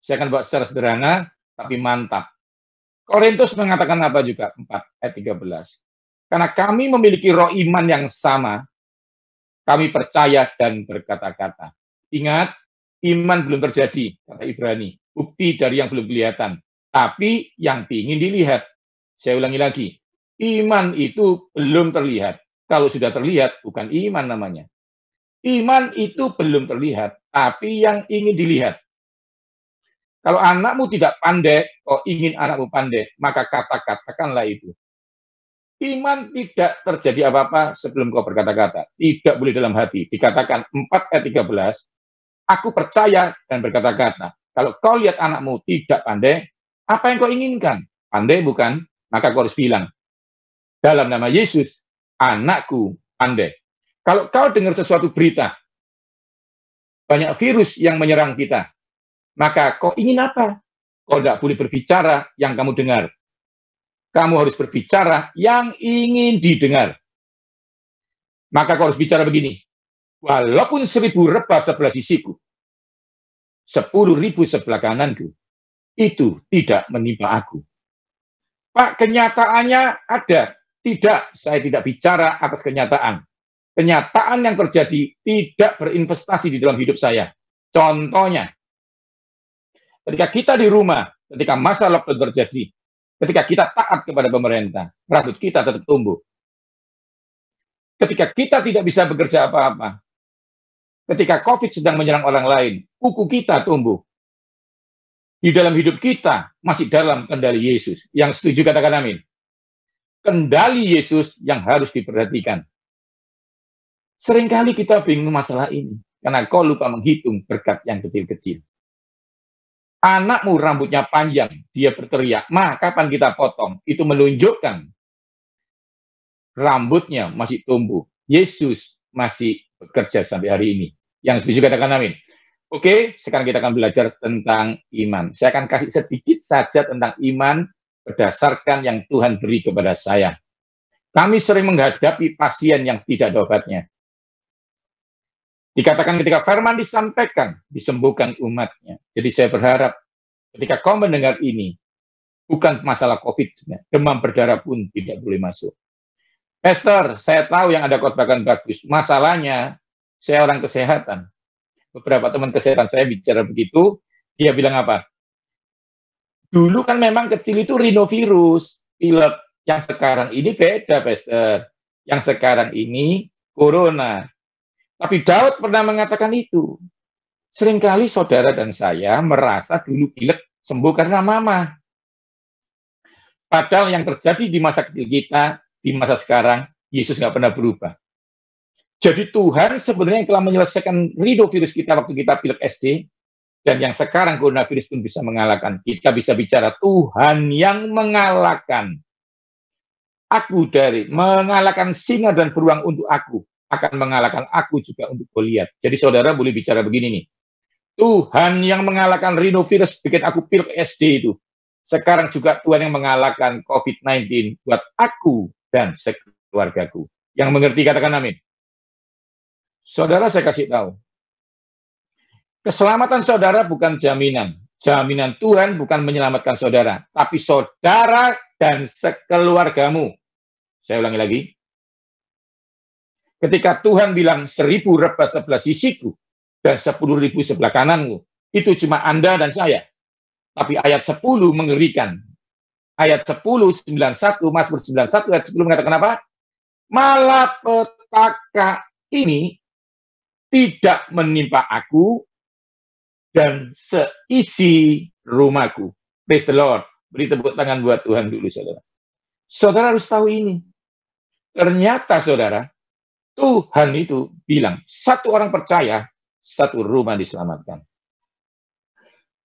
Saya akan bawa secara sederhana, tapi mantap. Korintus mengatakan apa juga? 4 ayat 13. Karena kami memiliki roh iman yang sama, kami percaya dan berkata-kata. Ingat, iman belum terjadi, kata Ibrani. Bukti dari yang belum kelihatan. Tapi yang ingin dilihat. Saya ulangi lagi. Iman itu belum terlihat. Kalau sudah terlihat, bukan iman namanya. Iman itu belum terlihat, tapi yang ingin dilihat. Kalau anakmu tidak pandai, kau ingin anakmu pandai, maka katakanlah itu. Iman tidak terjadi apa-apa sebelum kau berkata-kata. Tidak boleh dalam hati. Dikatakan 4 ayat 13, aku percaya dan berkata-kata. Kalau kau lihat anakmu tidak pandai, apa yang kau inginkan? Pandai bukan? Maka kau harus bilang, dalam nama Yesus, anakku pandai. Kalau kau dengar sesuatu berita, banyak virus yang menyerang kita, maka kau ingin apa? Kau tidak boleh berbicara yang kamu dengar. Kamu harus berbicara yang ingin didengar. Maka kau harus bicara begini, walaupun 1000 rebah sebelah sisiku, 10.000 sebelah kananku, itu tidak menimpa aku. Pak, kenyataannya ada. Tidak, saya tidak bicara atas kenyataan. Kenyataan yang terjadi tidak berinvestasi di dalam hidup saya. Contohnya, ketika kita di rumah, ketika masa lockdown terjadi, ketika kita taat kepada pemerintah, rambut kita tetap tumbuh. Ketika kita tidak bisa bekerja apa-apa, ketika COVID sedang menyerang orang lain, kuku kita tumbuh. Di dalam hidup kita masih dalam kendali Yesus. Yang setuju katakan amin. Kendali Yesus yang harus diperhatikan. Seringkali kita bingung masalah ini, karena kau lupa menghitung berkat yang kecil-kecil. Anakmu rambutnya panjang, dia berteriak, "Ma, kapan kita potong?" Itu menunjukkan rambutnya masih tumbuh. Yesus masih bekerja sampai hari ini. Yang setuju katakan amin. Oke, sekarang kita akan belajar tentang iman. Saya akan kasih sedikit saja tentang iman berdasarkan yang Tuhan beri kepada saya. Kami sering menghadapi pasien yang tidak ada obatnya. Dikatakan ketika firman disampaikan, disembuhkan umatnya. Jadi saya berharap ketika kau mendengar ini, bukan masalah COVID, demam berdarah pun tidak boleh masuk. Pastor, saya tahu yang ada khotbahkan bagus. Masalahnya, saya orang kesehatan. Beberapa teman kesehatan saya bicara begitu, dia bilang apa? Dulu kan memang kecil itu rhinovirus, pilek. Yang sekarang ini beda, Pastor. Yang sekarang ini corona. Tapi Daud pernah mengatakan itu. Seringkali saudara dan saya merasa dulu pilek sembuh karena mama. Padahal yang terjadi di masa kecil kita, di masa sekarang, Yesus nggak pernah berubah. Jadi Tuhan sebenarnya yang telah menyelesaikan rhinovirus kita waktu kita pilek SD, dan yang sekarang coronavirus pun bisa mengalahkan. Kita bisa bicara Tuhan yang mengalahkan. Aku dari mengalahkan singa dan beruang untuk aku, akan mengalahkan aku juga untuk Goliat. Jadi saudara boleh bicara begini nih. Tuhan yang mengalahkan rhinovirus bikin aku pilek SD itu. Sekarang juga Tuhan yang mengalahkan COVID-19 buat aku dan sekeluargaku. Yang mengerti katakan amin. Saudara saya kasih tahu. Keselamatan saudara bukan jaminan. Jaminan Tuhan bukan menyelamatkan saudara. Tapi saudara dan sekeluargamu. Saya ulangi lagi. Ketika Tuhan bilang 1000 rebah sebelah sisiku dan 10.000 sebelah kananmu, itu cuma Anda dan saya. Tapi ayat 10 mengerikan. Ayat 10, 91, Mazmur 91, ayat 10 mengatakan apa? Malapetaka ini tidak menimpa aku dan seisi rumahku. Praise the Lord. Beri tepuk tangan buat Tuhan dulu, saudara. Saudara harus tahu ini. Ternyata, saudara, Tuhan itu bilang, satu orang percaya, satu rumah diselamatkan.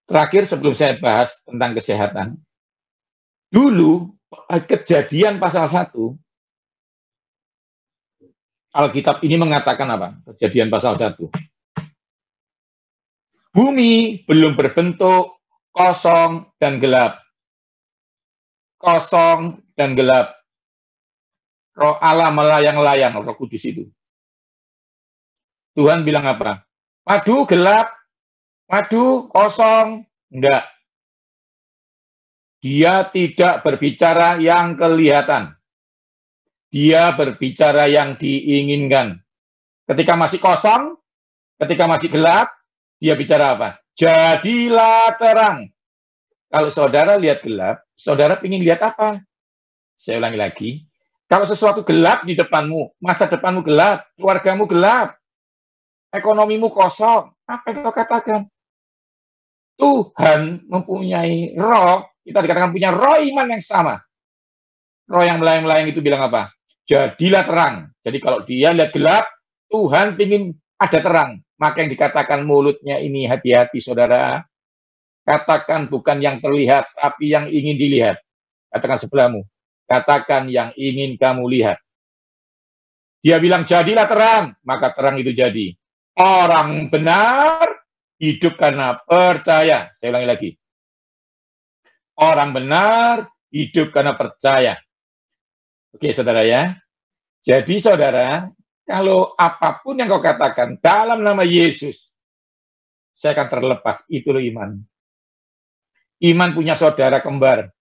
Terakhir sebelum saya bahas tentang kesehatan, dulu Kejadian pasal 1, Alkitab ini mengatakan apa? Kejadian pasal 1. Bumi belum berbentuk, kosong dan gelap. Kosong dan gelap. Roh Allah melayang-layang, Roh Kudus itu. Tuhan bilang apa? Waduh, gelap. Waduh, kosong. Enggak. Dia tidak berbicara yang kelihatan. Dia berbicara yang diinginkan. Ketika masih kosong, ketika masih gelap, dia bicara apa? Jadilah terang. Kalau saudara lihat gelap, saudara ingin lihat apa? Saya ulangi lagi. Kalau sesuatu gelap di depanmu, masa depanmu gelap, keluargamu gelap, ekonomimu kosong, apa yang kau katakan? Tuhan mempunyai roh, kita dikatakan punya roh iman yang sama. Roh yang melayang-layang itu bilang apa? Jadilah terang. Jadi kalau dia lihat gelap, Tuhan ingin ada terang. Maka yang dikatakan mulutnya ini, hati-hati saudara. Katakan bukan yang terlihat, tapi yang ingin dilihat. Katakan sebelahmu. Katakan yang ingin kamu lihat. Dia bilang jadilah terang, maka terang itu jadi. Orang benar hidup karena percaya. Saya ulangi lagi. Orang benar hidup karena percaya. Oke, saudara ya. Jadi, saudara, kalau apapun yang kau katakan dalam nama Yesus, saya akan terlepas. Itu loh iman. Iman punya saudara kembar.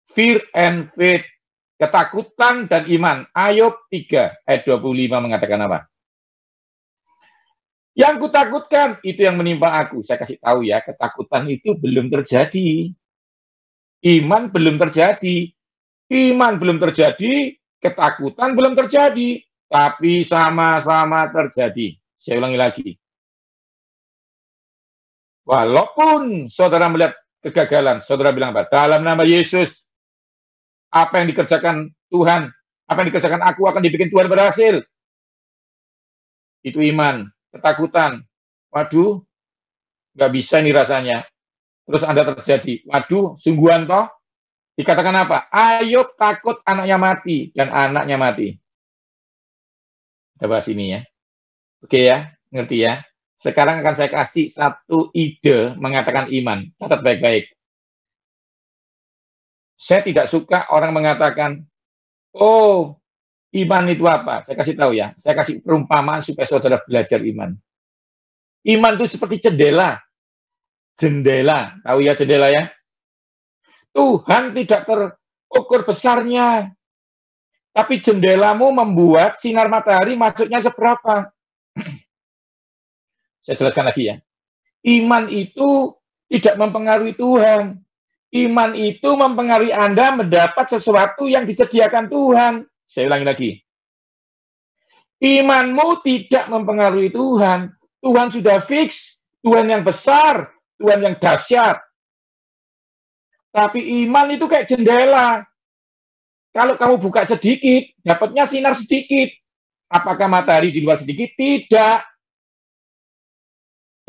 Fear and faith. Ketakutan dan iman. Ayub 3 ayat 25 mengatakan apa? Yang kutakutkan, itu yang menimpa aku. Saya kasih tahu ya, ketakutan itu belum terjadi. Iman belum terjadi. Iman belum terjadi, ketakutan belum terjadi. Tapi sama-sama terjadi. Saya ulangi lagi. Walaupun saudara melihat kegagalan, saudara bilang apa? Dalam nama Yesus, apa yang dikerjakan Tuhan, apa yang dikerjakan aku akan dibikin Tuhan berhasil. Itu iman. Ketakutan. Waduh, nggak bisa ini rasanya. Terus Anda terjadi. Waduh, sungguhan toh? Dikatakan apa? Ayub takut anaknya mati, dan anaknya mati. Kita bahas ini ya. Oke ya, ngerti ya. Sekarang akan saya kasih satu ide mengatakan iman. Catat baik-baik. Saya tidak suka orang mengatakan, oh, iman itu apa? Saya kasih tahu ya. Saya kasih perumpamaan supaya saudara belajar iman. Iman itu seperti jendela. Jendela. Tahu ya jendela ya? Tuhan tidak terukur besarnya. Tapi jendelamu membuat sinar matahari masuknya seberapa? Saya jelaskan lagi ya. Iman itu tidak mempengaruhi Tuhan. Iman itu mempengaruhi Anda mendapat sesuatu yang disediakan Tuhan. Saya ulangi lagi. Imanmu tidak mempengaruhi Tuhan. Tuhan sudah fix. Tuhan yang besar. Tuhan yang dahsyat. Tapi iman itu kayak jendela. Kalau kamu buka sedikit, dapatnya sinar sedikit. Apakah matahari di luar sedikit? Tidak.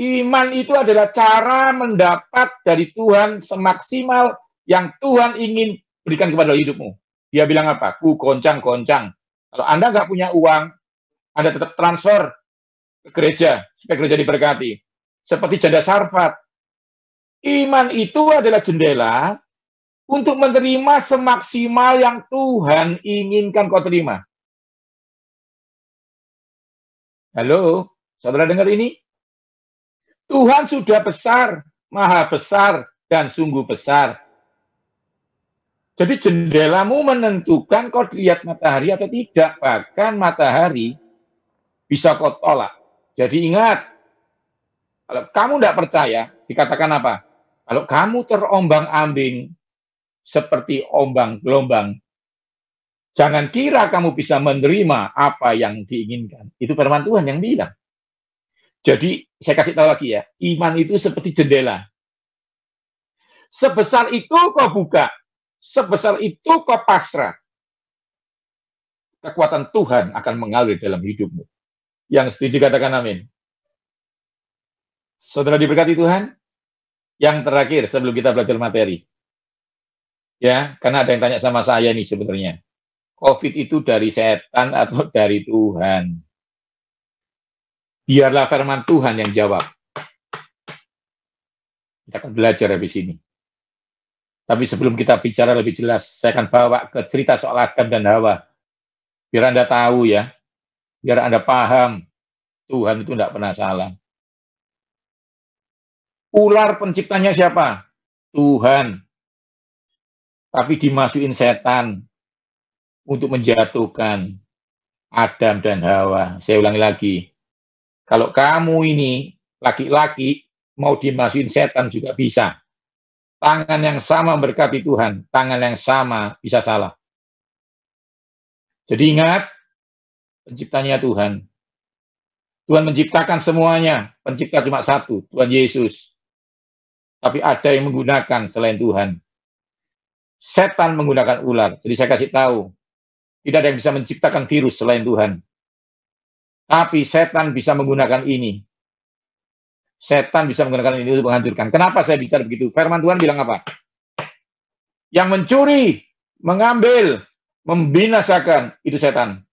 Iman itu adalah cara mendapat dari Tuhan semaksimal yang Tuhan ingin berikan kepada hidupmu. Dia bilang apa? Ku goncang-goncang. Kalau Anda nggak punya uang, Anda tetap transfer ke gereja, supaya gereja diberkati. Seperti janda Sarfat. Iman itu adalah jendela untuk menerima semaksimal yang Tuhan inginkan kau terima. Halo, saudara dengar ini? Tuhan sudah besar, maha besar, dan sungguh besar. Jadi jendelamu menentukan kau lihat matahari atau tidak. Bahkan matahari bisa kau tolak. Jadi ingat, kalau kamu tidak percaya, dikatakan apa? Kalau kamu terombang-ambing seperti ombang gelombang, jangan kira kamu bisa menerima apa yang diinginkan. Itu firman Tuhan yang bilang. Jadi, saya kasih tahu lagi ya, iman itu seperti jendela. Sebesar itu kau buka, sebesar itu kau pasrah. Kekuatan Tuhan akan mengalir dalam hidupmu. Yang setuju katakan amin. Saudara diberkati Tuhan. Yang terakhir sebelum kita belajar materi. Ya, karena ada yang tanya sama saya nih sebenarnya. COVID itu dari setan atau dari Tuhan? Biarlah firman Tuhan yang jawab. Kita akan belajar habis ini. Tapi sebelum kita bicara lebih jelas, saya akan bawa ke cerita soal Adam dan Hawa. Biar Anda tahu ya. Biar Anda paham. Tuhan itu tidak pernah salah. Ular penciptanya siapa? Tuhan. Tapi dimasukin setan untuk menjatuhkan Adam dan Hawa. Saya ulangi lagi. Kalau kamu ini laki-laki mau dimasukin setan juga bisa. Tangan yang sama berkati Tuhan, tangan yang sama bisa salah. Jadi ingat, penciptanya Tuhan. Tuhan menciptakan semuanya, pencipta cuma satu, Tuhan Yesus. Tapi ada yang menggunakan selain Tuhan. Setan menggunakan ular. Jadi saya kasih tahu, tidak ada yang bisa menciptakan virus selain Tuhan. Tapi setan bisa menggunakan ini. Setan bisa menggunakan ini untuk menghancurkan. Kenapa saya bicara begitu? Firman Tuhan bilang apa? Yang mencuri, mengambil, membinasakan, itu setan.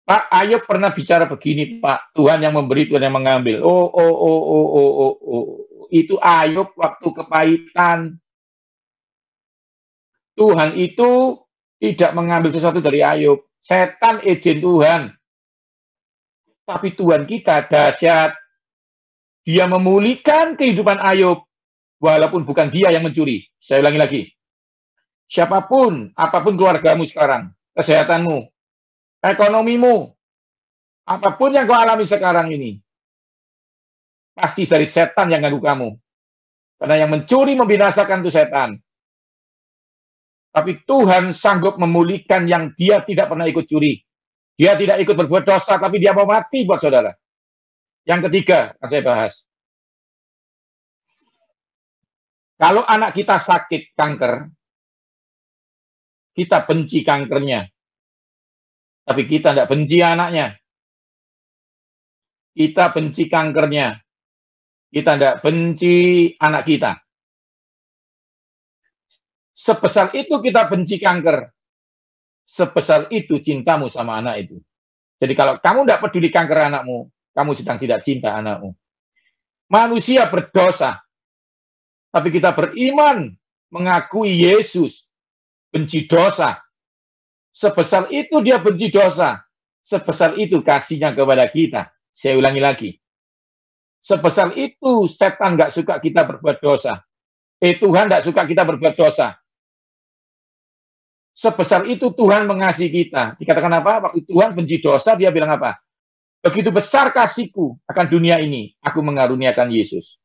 Pak Ayub pernah bicara begini, Pak. Tuhan yang memberi, Tuhan yang mengambil. Itu Ayub waktu kepahitan. Tuhan itu tidak mengambil sesuatu dari Ayub. Setan izin Tuhan. Tapi Tuhan kita dahsyat. Dia memulihkan kehidupan Ayub. Walaupun bukan dia yang mencuri. Saya ulangi lagi. Siapapun, apapun keluargamu sekarang, kesehatanmu, ekonomimu, apapun yang kau alami sekarang ini, pasti dari setan yang ganggu kamu. Karena yang mencuri membinasakan itu setan. Tapi Tuhan sanggup memulihkan yang dia tidak pernah ikut curi. Dia tidak ikut berbuat dosa, tapi dia mau mati buat saudara. Yang ketiga, akan saya bahas. Kalau anak kita sakit kanker, kita benci kankernya. Tapi kita tidak benci anaknya. Kita benci kankernya. Kita tidak benci anak kita. Sebesar itu kita benci kanker. Sebesar itu cintamu sama anak itu. Jadi kalau kamu tidak peduli kanker anakmu, kamu sedang tidak cinta anakmu. Manusia berdosa. Tapi kita beriman, mengakui Yesus, benci dosa. Sebesar itu dia benci dosa. Sebesar itu kasihnya kepada kita. Saya ulangi lagi. Sebesar itu setan nggak suka kita berbuat dosa. Tuhan nggak suka kita berbuat dosa. Sebesar itu Tuhan mengasihi kita. Dikatakan apa? Waktu Tuhan benci dosa, dia bilang apa? Begitu besar kasihku akan dunia ini, aku mengaruniakan Yesus.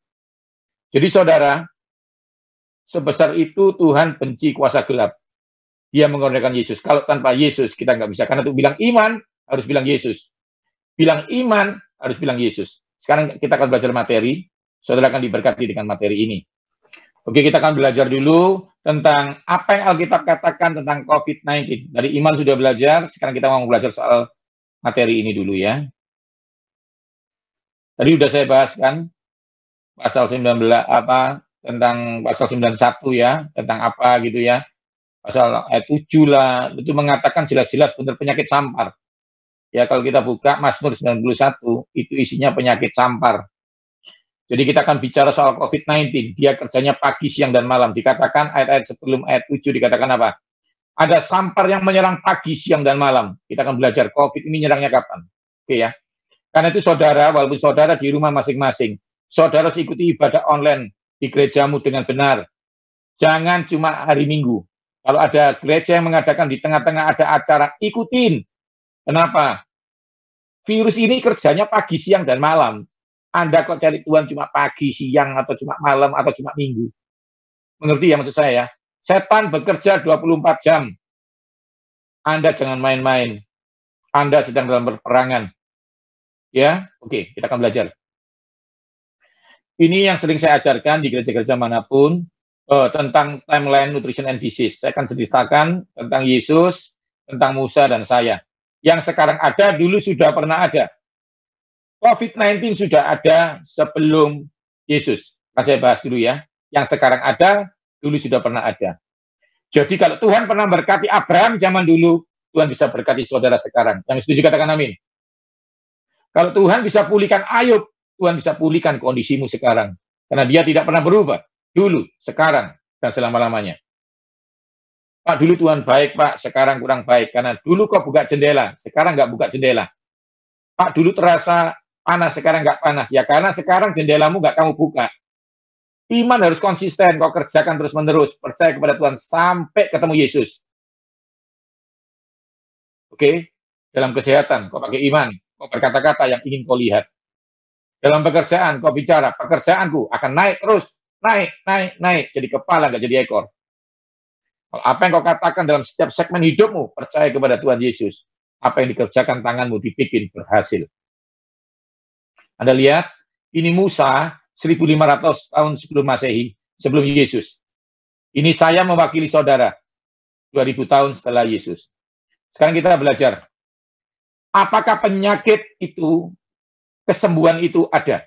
Jadi saudara, sebesar itu Tuhan benci kuasa gelap. Dia mengaruniakan Yesus. Kalau tanpa Yesus kita nggak bisa. Karena untuk bilang iman, harus bilang Yesus. Bilang iman, harus bilang Yesus. Sekarang kita akan belajar materi. Saudara akan diberkati dengan materi ini. Oke, kita akan belajar dulu tentang apa yang Alkitab katakan tentang COVID-19. Dari iman sudah belajar, sekarang kita mau belajar soal materi ini dulu ya. Tadi sudah saya bahas kan, pasal 19 apa, tentang pasal 91 ya, tentang apa gitu ya. Pasal ayat 7 lah, itu mengatakan jelas-jelas benar penyakit sampar. Ya, kalau kita buka Mazmur 91, itu isinya penyakit sampar. Jadi kita akan bicara soal COVID-19. Dia kerjanya pagi, siang, dan malam. Dikatakan ayat-ayat sebelum ayat 7 dikatakan apa? Ada sampar yang menyerang pagi, siang, dan malam. Kita akan belajar COVID ini nyerangnya kapan. Oke ya. Karena itu saudara, walaupun saudara di rumah masing-masing, saudara ikuti ibadah online di gerejamu dengan benar. Jangan cuma hari Minggu. Kalau ada gereja yang mengadakan di tengah-tengah ada acara, ikutin. Kenapa? Virus ini kerjanya pagi, siang, dan malam. Anda kok cari Tuhan cuma pagi, siang, atau cuma malam, atau cuma minggu. Mengerti ya maksud saya ya? Setan bekerja 24 jam. Anda jangan main-main. Anda sedang dalam perperangan. Ya, oke, kita akan belajar. Ini yang sering saya ajarkan di gereja-gereja manapun, tentang timeline nutrition and disease. Saya akan ceritakan tentang Yesus, tentang Musa, dan saya. Yang sekarang ada, dulu sudah pernah ada. COVID-19 sudah ada sebelum Yesus. Saya bahas dulu ya. Yang sekarang ada, dulu sudah pernah ada. Jadi kalau Tuhan pernah berkati Abraham zaman dulu, Tuhan bisa berkati saudara sekarang. Yang setuju katakan amin. Kalau Tuhan bisa pulihkan Ayub, Tuhan bisa pulihkan kondisimu sekarang. Karena dia tidak pernah berubah. Dulu, sekarang, dan selama-lamanya. Pak, dulu Tuhan baik, Pak. Sekarang kurang baik. Karena dulu kok buka jendela, sekarang nggak buka jendela. Pak, dulu terasa panas, sekarang nggak panas. Ya karena sekarang jendelamu nggak kamu buka. Iman harus konsisten, kau kerjakan terus-menerus. Percaya kepada Tuhan sampai ketemu Yesus. Oke? Dalam kesehatan, kau pakai iman. Kau berkata-kata yang ingin kau lihat. Dalam pekerjaan, kau bicara, pekerjaanku akan naik terus. Naik. Jadi kepala, nggak jadi ekor. Kalau apa yang kau katakan dalam setiap segmen hidupmu, percaya kepada Tuhan Yesus. Apa yang dikerjakan tanganmu dibikin berhasil. Anda lihat, ini Musa 1500 tahun sebelum Masehi, sebelum Yesus. Ini saya mewakili saudara 2000 tahun setelah Yesus. Sekarang kita belajar. Apakah penyakit itu, kesembuhan itu ada?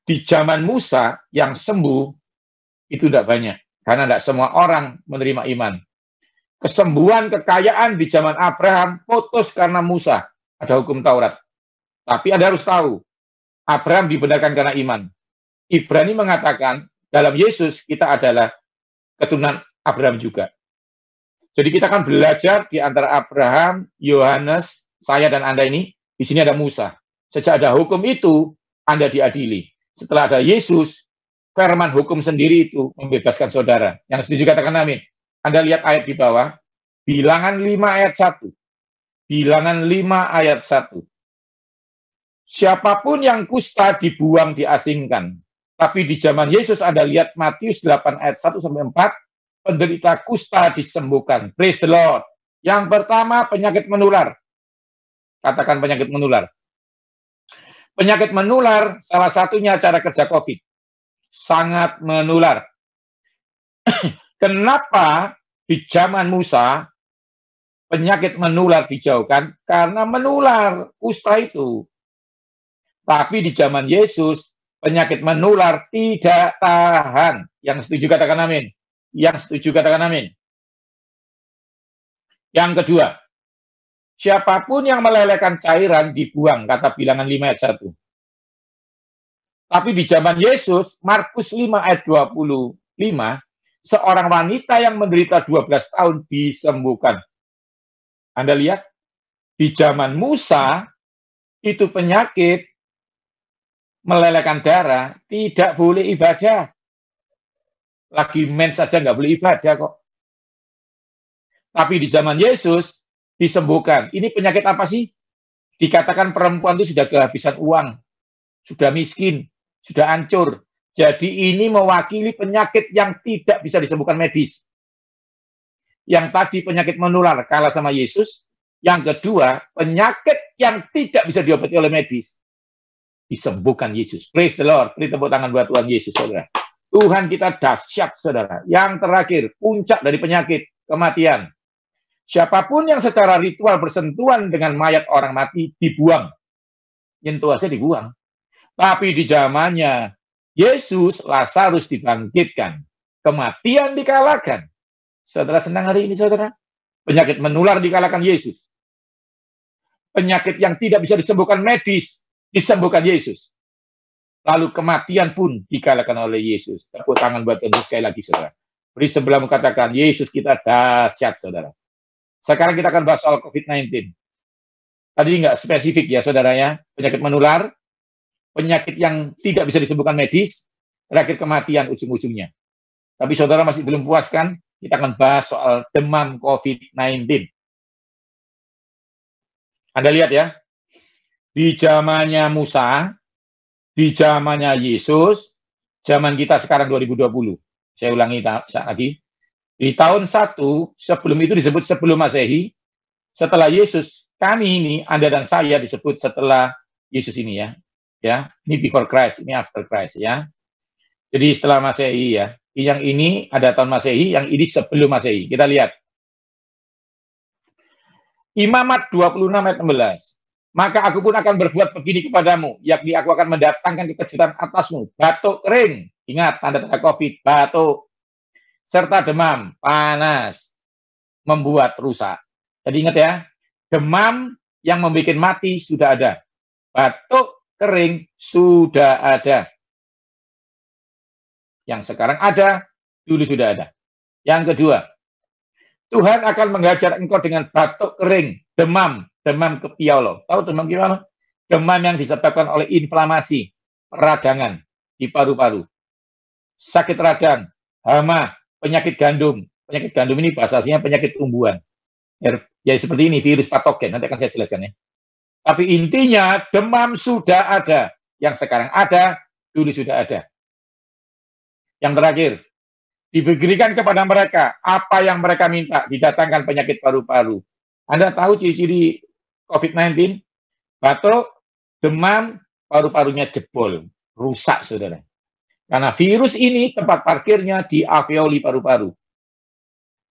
Di zaman Musa yang sembuh itu tidak banyak. Karena tidak semua orang menerima iman. Kesembuhan, kekayaan di zaman Abraham putus karena Musa. Ada hukum Taurat. Tapi Anda harus tahu, Abraham dibenarkan karena iman. Ibrani mengatakan, dalam Yesus kita adalah keturunan Abraham juga. Jadi kita akan belajar di antara Abraham, Yohanes, saya dan Anda ini, di sini ada Musa. Sejak ada hukum itu, Anda diadili. Setelah ada Yesus, firman hukum sendiri itu membebaskan saudara. Yang setuju katakan amin. Anda lihat ayat di bawah, Bilangan 5 ayat 1. Bilangan 5 ayat 1. Siapapun yang kusta dibuang, diasingkan. Tapi di zaman Yesus Anda lihat Matius 8 ayat 1-4, penderita kusta disembuhkan. Praise the Lord. Yang pertama penyakit menular. Katakan penyakit menular. Penyakit menular salah satunya cara kerja COVID. Sangat menular. Kenapa di zaman Musa penyakit menular dijauhkan? Karena menular kusta itu. Tapi di zaman Yesus, penyakit menular tidak tahan. Yang setuju katakan amin. Yang setuju katakan amin. Yang kedua, siapapun yang melelehkan cairan dibuang, kata Bilangan 5 ayat 1. Tapi di zaman Yesus, Markus 5 ayat 25, seorang wanita yang menderita 12 tahun disembuhkan. Anda lihat, di zaman Musa, itu penyakit melelehkan darah, tidak boleh ibadah. Lagi mens saja nggak boleh ibadah kok. Tapi di zaman Yesus, disembuhkan. Ini penyakit apa sih? Dikatakan perempuan itu sudah kehabisan uang, sudah miskin, sudah hancur. Jadi ini mewakili penyakit yang tidak bisa disembuhkan medis. Yang tadi penyakit menular kalah sama Yesus. Yang kedua, penyakit yang tidak bisa diobati oleh medis. Disembuhkan Yesus. Praise the Lord. Beri tepuk tangan buat Tuhan Yesus, saudara. Tuhan kita dahsyat, saudara. Yang terakhir, puncak dari penyakit, kematian. Siapapun yang secara ritual bersentuhan dengan mayat orang mati, dibuang. Nyentuh aja dibuang. Tapi di zamannya Yesus, Lazarus dibangkitkan. Kematian dikalahkan. Saudara senang hari ini, saudara? Penyakit menular dikalahkan Yesus. Penyakit yang tidak bisa disembuhkan medis, disembuhkan Yesus. Lalu kematian pun dikalahkan oleh Yesus. Tepuk tangan buat Tuhan sekali lagi, saudara. Beri sebelahmu katakan, Yesus kita dahsyat, saudara. Sekarang kita akan bahas soal COVID-19. Tadi nggak spesifik ya, saudara ya. Penyakit menular, penyakit yang tidak bisa disembuhkan medis, terakhir kematian ujung-ujungnya. Tapi saudara masih belum puas kan? Kita akan bahas soal demam COVID-19. Anda lihat ya, di zamannya Musa, di zamannya Yesus, zaman kita sekarang 2020. Saya ulangi lagi. Di tahun 1, sebelum itu disebut sebelum Masehi, setelah Yesus, kami ini, Anda dan saya disebut setelah Yesus ini ya. Ya, ini before Christ, ini after Christ ya. Jadi setelah Masehi ya. Yang ini ada tahun Masehi, yang ini sebelum Masehi. Kita lihat. Imamat 26 ayat 16. Maka aku pun akan berbuat begini kepadamu, yakni aku akan mendatangkan kekejutan atasmu, batuk kering, ingat tanda-tanda COVID, batuk, serta demam, panas, membuat rusak. Jadi ingat ya, demam yang membuat mati sudah ada, batuk kering sudah ada. Yang sekarang ada, dulu sudah ada. Yang kedua, Tuhan akan menghajar engkau dengan batuk kering, demam kepiolo. Tahu demam kepiolo? demam yang disebabkan oleh inflamasi, peradangan di paru-paru, sakit radang, hama, penyakit gandum. Penyakit gandum ini bahasa aslinya penyakit tumbuhan. Ya seperti ini, virus patogen, nanti akan saya jelaskan ya. Tapi intinya demam sudah ada. Yang sekarang ada, dulu sudah ada. Yang terakhir, diberikan kepada mereka apa yang mereka minta, didatangkan penyakit paru-paru. Anda tahu ciri-ciri COVID-19? Batuk, demam, paru-parunya jebol, rusak, saudara. Karena virus ini tempat parkirnya di alveoli paru-paru.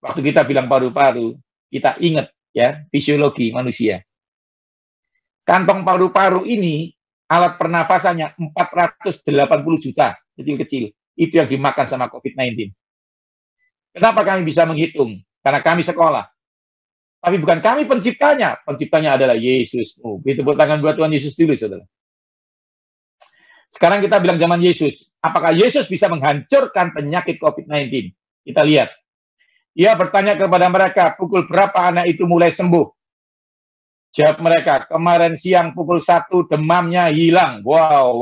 Waktu kita bilang paru-paru, kita ingat ya fisiologi manusia. Kantong paru-paru ini alat pernafasannya 480 juta, kecil-kecil. Itu yang dimakan sama COVID-19. Kenapa kami bisa menghitung? Karena kami sekolah. Tapi bukan kami penciptanya. Penciptanya adalah Yesus. Itu tepuk tangan buat Tuhan Yesus dulu, saudara. Sekarang kita bilang zaman Yesus. Apakah Yesus bisa menghancurkan penyakit COVID-19? Kita lihat. Ia bertanya kepada mereka, pukul berapa anak itu mulai sembuh? Jawab mereka, kemarin siang pukul 1 demamnya hilang. Wow.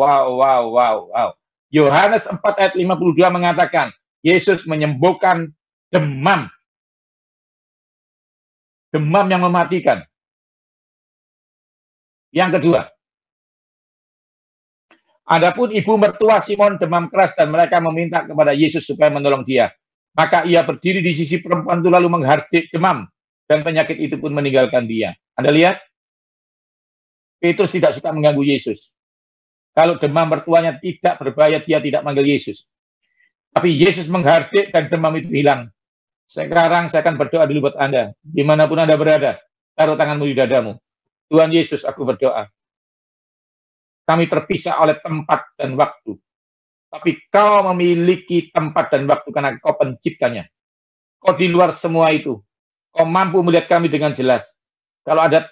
Yohanes 4 ayat 52 mengatakan, Yesus menyembuhkan demam. Demam yang mematikan. Yang kedua, adapun ibu mertua Simon demam keras dan mereka meminta kepada Yesus supaya menolong dia. Maka ia berdiri di sisi perempuan itu lalu menghardik demam dan penyakit itu pun meninggalkan dia. Anda lihat? Petrus tidak suka mengganggu Yesus. Kalau demam mertuanya tidak berbahaya, dia tidak manggil Yesus. Tapi Yesus menghardik dan demam itu hilang. Sekarang saya akan berdoa dulu buat Anda. Dimanapun Anda berada, taruh tanganmu di dadamu. Tuhan Yesus, aku berdoa. Kami terpisah oleh tempat dan waktu. Tapi kau memiliki tempat dan waktu karena kau penciptanya. Kau di luar semua itu. Kau mampu melihat kami dengan jelas. Kalau ada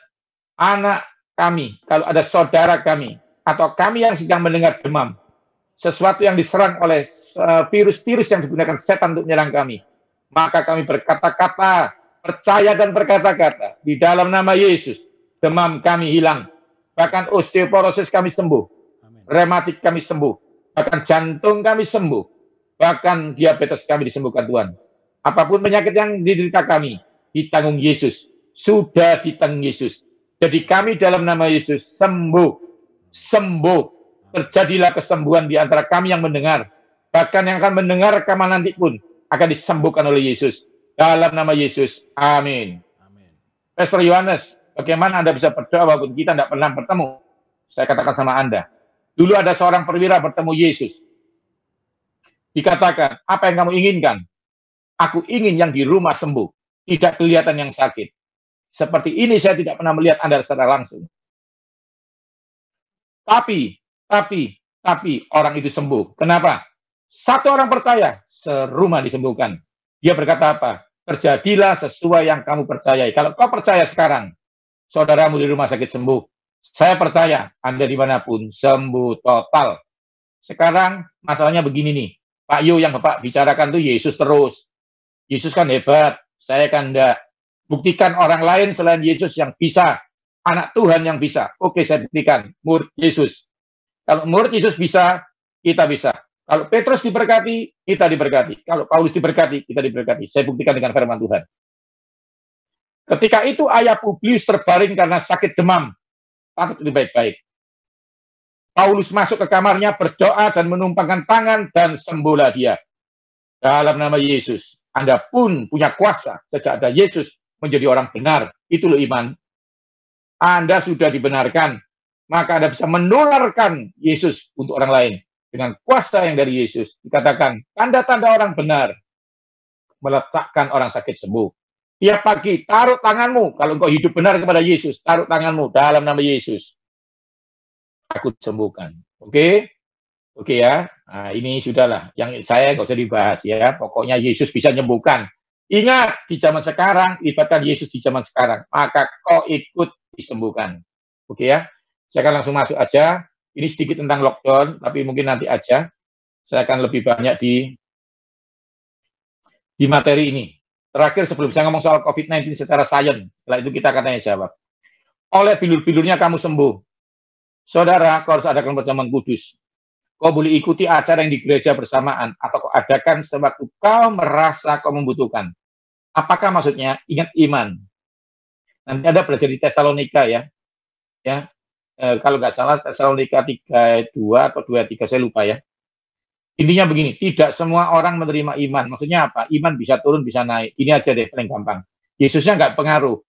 anak kami, kalau ada saudara kami, atau kami yang sedang mendengar demam, sesuatu yang diserang oleh virus-virus yang digunakan setan untuk menyerang kami, maka kami berkata-kata, percaya dan berkata-kata, di dalam nama Yesus, demam kami hilang. Bahkan osteoporosis kami sembuh. Rematik kami sembuh. Bahkan jantung kami sembuh. Bahkan diabetes kami disembuhkan Tuhan. Apapun penyakit yang diderita kami, ditanggung Yesus. Sudah ditanggung Yesus. Jadi kami dalam nama Yesus sembuh. Sembuh. Terjadilah kesembuhan di antara kami yang mendengar. Bahkan yang akan mendengar rekaman nanti pun akan disembuhkan oleh Yesus. Dalam nama Yesus. Amin. Pastor Yohanes, bagaimana Anda bisa berdoa walaupun kita tidak pernah bertemu? Saya katakan sama Anda. Dulu ada seorang perwira bertemu Yesus. Dikatakan, apa yang kamu inginkan? Aku ingin yang di rumah sembuh. Tidak kelihatan yang sakit. Seperti ini saya tidak pernah melihat Anda secara langsung. Tapi orang itu sembuh. Kenapa? Satu orang percaya, serumah disembuhkan. Dia berkata apa? Terjadilah sesuai yang kamu percayai. Kalau kau percaya sekarang, saudaramu di rumah sakit sembuh. Saya percaya Anda dimanapun sembuh total. Sekarang masalahnya begini nih. Pak Yo yang Bapak bicarakan tuh Yesus terus. Yesus kan hebat. Saya kan enggak. Buktikan orang lain selain Yesus yang bisa. Anak Tuhan yang bisa. Oke, saya buktikan. Murid Yesus. Kalau murid Yesus bisa, kita bisa. Kalau Petrus diberkati, kita diberkati. Kalau Paulus diberkati, kita diberkati. Saya buktikan dengan firman Tuhan. Ketika itu ayah Publius terbaring karena sakit demam. Patut lebih baik-baik. Paulus masuk ke kamarnya, berdoa dan menumpangkan tangan dan sembuhlah dia. Dalam nama Yesus. Anda pun punya kuasa sejak ada Yesus menjadi orang benar. Itu loh iman. Anda sudah dibenarkan. Maka Anda bisa menularkan Yesus untuk orang lain. Dengan kuasa yang dari Yesus. Dikatakan, tanda-tanda orang benar. Meletakkan orang sakit sembuh. Tiap pagi, taruh tanganmu. Kalau engkau hidup benar kepada Yesus, taruh tanganmu dalam nama Yesus. Aku sembuhkan. Oke? Oke ya. Nah, ini sudahlah. Yang saya nggak usah dibahas ya. Pokoknya Yesus bisa menyembuhkan. Ingat, di zaman sekarang, libatkan Yesus di zaman sekarang. Maka kau ikut disembuhkan. Oke ya. Saya akan langsung masuk aja. Ini sedikit tentang lockdown, tapi mungkin nanti aja. Saya akan lebih banyak di materi ini. Terakhir sebelum saya ngomong soal COVID-19 secara sains, setelah itu kita akan tanya jawab. Oleh bilur-bilurnya kamu sembuh. Saudara, kau harus adakan perjamuan kudus. Kau boleh ikuti acara yang di gereja bersamaan, atau kau adakan sewaktu kau merasa kau membutuhkan. Apakah maksudnya? Ingat iman. Nanti ada belajar di Tesalonika ya. Kalau nggak salah Tesalonika 3:2 atau 2:3, saya lupa ya. Intinya begini, tidak semua orang menerima iman. Maksudnya apa? Iman bisa turun, bisa naik. Ini aja deh, paling gampang. Yesusnya nggak pengaruh.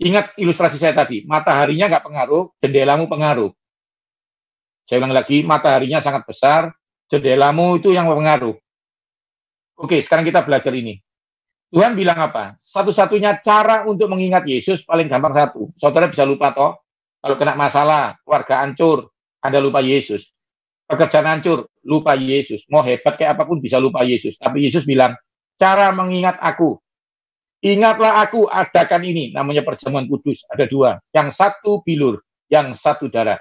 Ingat ilustrasi saya tadi, mataharinya nggak pengaruh, jendelamu pengaruh. Saya ulang lagi, mataharinya sangat besar, jendelamu itu yang pengaruh. Oke, sekarang kita belajar ini. Tuhan bilang apa? Satu-satunya cara untuk mengingat Yesus paling gampang satu. Saudara bisa lupa toh, kalau kena masalah, keluarga hancur, Anda lupa Yesus. Pekerjaan hancur, lupa Yesus. Mau hebat kayak apapun bisa lupa Yesus. Tapi Yesus bilang, cara mengingat aku. Ingatlah aku, adakan ini. Namanya perjamuan kudus. Ada dua. Yang satu bilur, yang satu darah.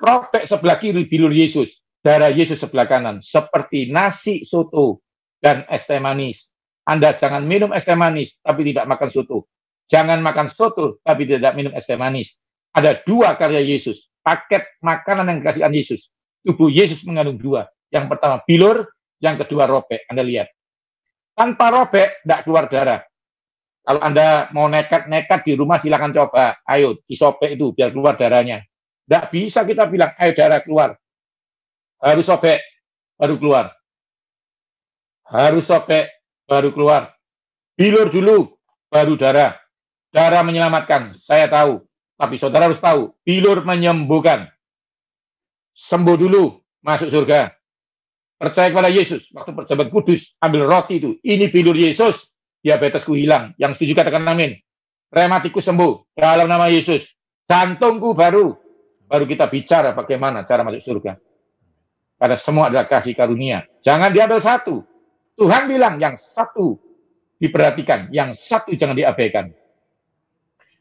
Robek sebelah kiri bilur Yesus. Darah Yesus sebelah kanan. Seperti nasi soto dan es teh manis. Anda jangan minum es teh manis, tapi tidak makan soto. Jangan makan soto, tapi tidak minum es teh manis. Ada dua karya Yesus. Paket makanan yang dikasihkan Yesus. Tubuh Yesus mengandung dua. Yang pertama bilur, yang kedua robek. Anda lihat. Tanpa robek, tidak keluar darah. Kalau Anda mau nekat-nekat di rumah, silakan coba. Ayo, disobek itu, biar keluar darahnya. Tidak bisa kita bilang, ayo darah keluar. Harus sobek, baru keluar. Harus sobek, baru keluar. Bilur dulu, baru darah. Darah menyelamatkan, saya tahu. Tapi saudara harus tahu, bilur menyembuhkan. Sembuh dulu, masuk surga. Percaya kepada Yesus. Waktu perjamuan kudus, ambil roti itu. Ini bilur Yesus, diabetesku hilang. Yang setuju katakan amin. Reumatikus sembuh, dalam nama Yesus. Jantungku baru kita bicara bagaimana cara masuk surga. Karena semua adalah kasih karunia. Jangan diambil satu. Tuhan bilang yang satu diperhatikan, yang satu jangan diabaikan.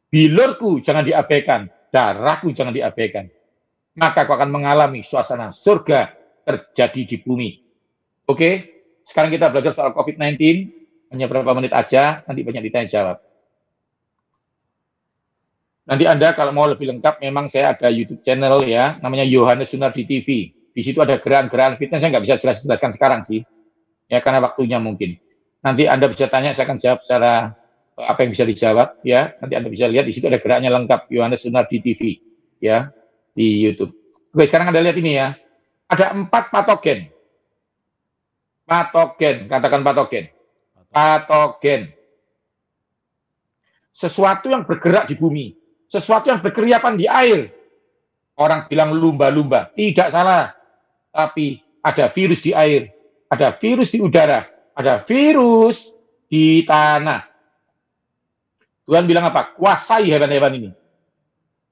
Bilurku jangan diabaikan, darahku jangan diabaikan. Maka kau akan mengalami suasana surga terjadi di bumi. Oke, sekarang kita belajar soal COVID-19. Hanya beberapa menit aja, nanti banyak ditanya jawab. Nanti Anda kalau mau lebih lengkap, memang saya ada YouTube channel ya, namanya Yohanes Sunardi TV. Di situ ada gerakan-gerakan fitness, saya nggak bisa jelaskan sekarang sih, ya karena waktunya mungkin. Nanti Anda bisa tanya, saya akan jawab secara apa yang bisa dijawab ya. Nanti Anda bisa lihat di situ ada geraknya lengkap, Yohanes Sunardi TV ya di YouTube. Oke, sekarang Anda lihat ini ya. Ada 4 patogen. Patogen, katakan patogen. Patogen. Sesuatu yang bergerak di bumi. Sesuatu yang berkeriapan di air. Orang bilang lumba-lumba. Tidak salah. Tapi ada virus di air. Ada virus di udara. Ada virus di tanah. Tuhan bilang apa? Kuasai hewan-hewan ini.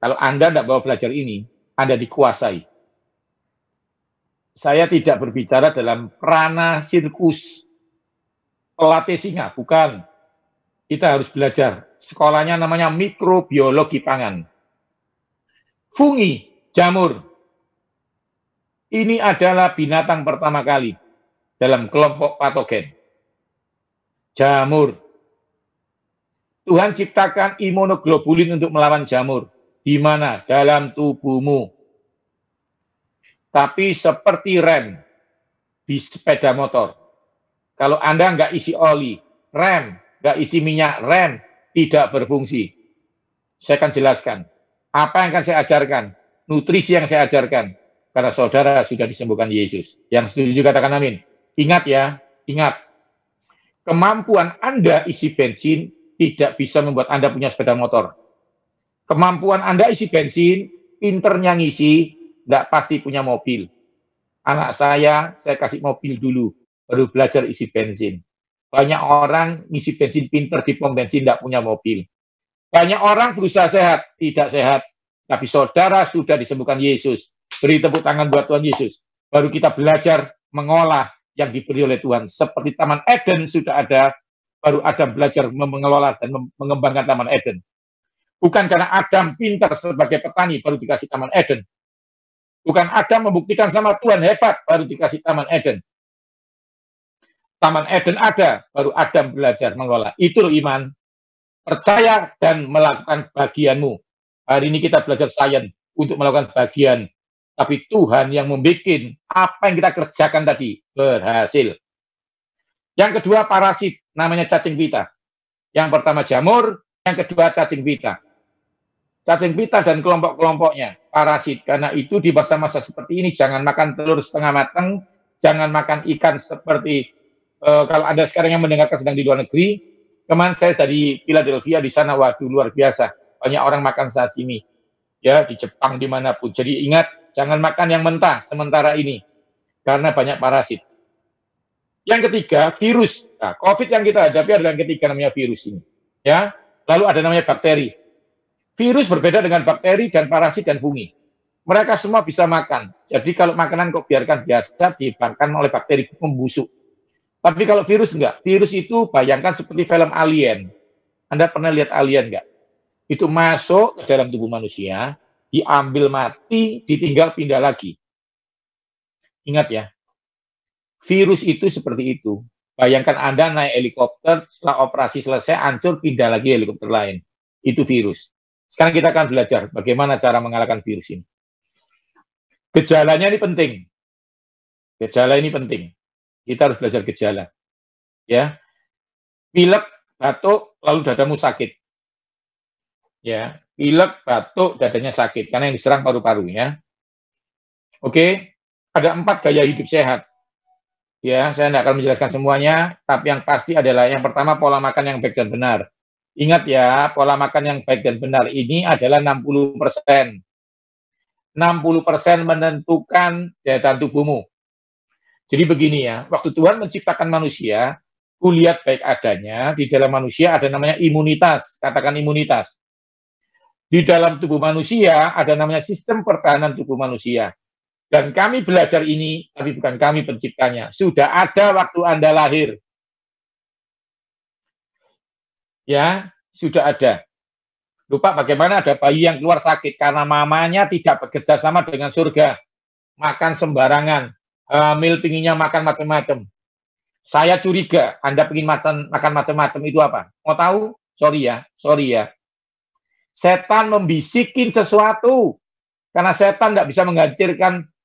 Kalau Anda tidak mau belajar ini, Anda dikuasai. Saya tidak berbicara dalam ranah sirkus, pelatih singa, bukan. Kita harus belajar. Sekolahnya namanya mikrobiologi pangan. Fungi, jamur. Ini adalah binatang pertama kali dalam kelompok patogen. Jamur. Tuhan ciptakan imunoglobulin untuk melawan jamur. Di mana? Dalam tubuhmu. Tapi seperti rem di sepeda motor. Kalau Anda nggak isi oli, rem, nggak isi minyak, rem tidak berfungsi. Saya akan jelaskan. Apa yang akan saya ajarkan? Nutrisi yang saya ajarkan. Karena saudara sudah disembuhkan Yesus. Yang setuju katakan amin. Ingat ya, ingat. Kemampuan Anda isi bensin tidak bisa membuat Anda punya sepeda motor. Kemampuan Anda isi bensin, pinternya ngisi, tidak pasti punya mobil. Anak saya kasih mobil dulu, baru belajar isi bensin. Banyak orang ngisi bensin pinter di pom bensin, tidak punya mobil. Banyak orang berusaha sehat, tidak sehat. Tapi saudara sudah disembuhkan Yesus. Beri tepuk tangan buat Tuhan Yesus. Baru kita belajar mengolah yang diberi oleh Tuhan. Seperti Taman Eden sudah ada, baru Adam belajar mengelola dan mengembangkan Taman Eden. Bukan karena Adam pintar sebagai petani, baru dikasih Taman Eden. Bukan Adam membuktikan sama Tuhan hebat, baru dikasih Taman Eden. Taman Eden ada, baru Adam belajar mengelola. Itu loh iman. Percaya dan melakukan bagianmu. Hari ini kita belajar sains. untuk melakukan bagian. Tapi Tuhan yang membuat apa yang kita kerjakan tadi berhasil. Yang kedua parasit, namanya cacing pita. Yang pertama jamur, yang kedua cacing pita. Cacing pita dan kelompok-kelompoknya, parasit. Karena itu di masa-masa seperti ini, jangan makan telur setengah matang, jangan makan ikan seperti, kalau Anda sekarang yang mendengarkan sedang di luar negeri, kemarin saya dari Philadelphia, di sana, waduh luar biasa. Banyak orang makan sashimi. Ya, di Jepang, dimanapun. Jadi ingat, jangan makan yang mentah sementara ini. Karena banyak parasit. Yang ketiga, virus. Nah, COVID yang kita hadapi adalah yang ketiga, namanya virus ini. Ya, lalu ada namanya bakteri. Virus berbeda dengan bakteri dan parasit dan fungi. Mereka semua bisa makan. Jadi kalau makanan kok biarkan biasa, dimakan oleh bakteri membusuk. Tapi kalau virus enggak. Virus itu bayangkan seperti film Alien. Anda pernah lihat Alien enggak? Itu masuk ke dalam tubuh manusia, diambil mati, ditinggal pindah lagi. Ingat ya, virus itu seperti itu. Bayangkan Anda naik helikopter, setelah operasi selesai, hancur, pindah lagi helikopter lain. Itu virus. Sekarang kita akan belajar bagaimana cara mengalahkan virus ini. Gejalanya ini penting. Gejala ini penting. Kita harus belajar gejala. Ya, pilek, batuk, lalu dadamu sakit. Ya, pilek, batuk, dadanya sakit karena yang diserang paru-paru ya. Oke, ada 4 gaya hidup sehat. Ya, saya tidak akan menjelaskan semuanya, tapi yang pasti adalah yang pertama pola makan yang baik dan benar. Ingat ya, pola makan yang baik dan benar ini adalah 60%. 60% menentukan daya tahan tubuhmu. Jadi begini ya, waktu Tuhan menciptakan manusia, kulihat baik adanya, di dalam manusia ada namanya imunitas, katakan imunitas. Di dalam tubuh manusia ada namanya sistem pertahanan tubuh manusia. Dan kami belajar ini, tapi bukan kami penciptanya. Sudah ada waktu Anda lahir. Ya, sudah ada. Lupa bagaimana ada bayi yang keluar sakit karena mamanya tidak bekerja sama dengan surga. Makan sembarangan. Hamil pinginnya makan macam-macam. Saya curiga Anda ingin makan macam-macam itu apa? Mau tahu? Sorry ya. Setan membisikin sesuatu. Karena setan tidak bisa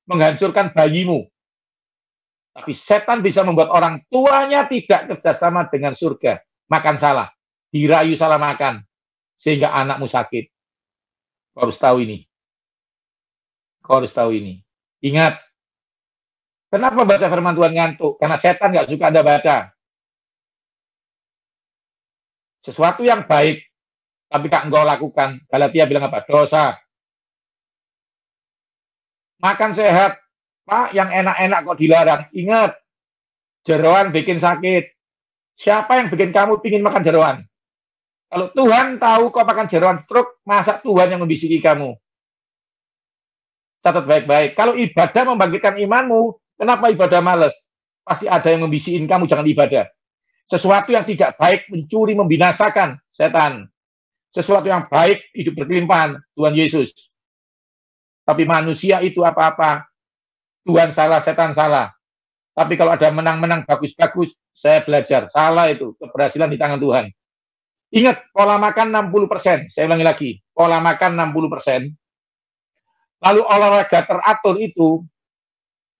menghancurkan bayimu. Tapi setan bisa membuat orang tuanya tidak kerjasama dengan surga. Makan salah. Dirayu salah makan. Sehingga anakmu sakit. Kau harus tahu ini. Ingat. Kenapa baca firman Tuhan ngantuk? Karena setan nggak suka Anda baca. Sesuatu yang baik, tapi tak engkau lakukan. Galatia bilang apa? Dosa. Makan sehat. Pak, yang enak-enak kok dilarang. Ingat, jeroan bikin sakit. Siapa yang bikin kamu pingin makan jeroan? Kalau Tuhan tahu kau makan jeroan stroke, masa Tuhan yang membisiki kamu? Catat baik-baik. Kalau ibadah membangkitkan imanmu, kenapa ibadah males? Pasti ada yang membisikin kamu, jangan ibadah. Sesuatu yang tidak baik, mencuri, membinasakan, setan. Sesuatu yang baik, hidup berkelimpahan, Tuhan Yesus. Tapi manusia itu apa-apa. Tuhan salah, setan salah. Tapi kalau ada menang-menang bagus-bagus, saya belajar. Salah itu, keberhasilan di tangan Tuhan. Ingat, pola makan 60%. Saya ulangi lagi, pola makan 60%. Lalu olahraga teratur itu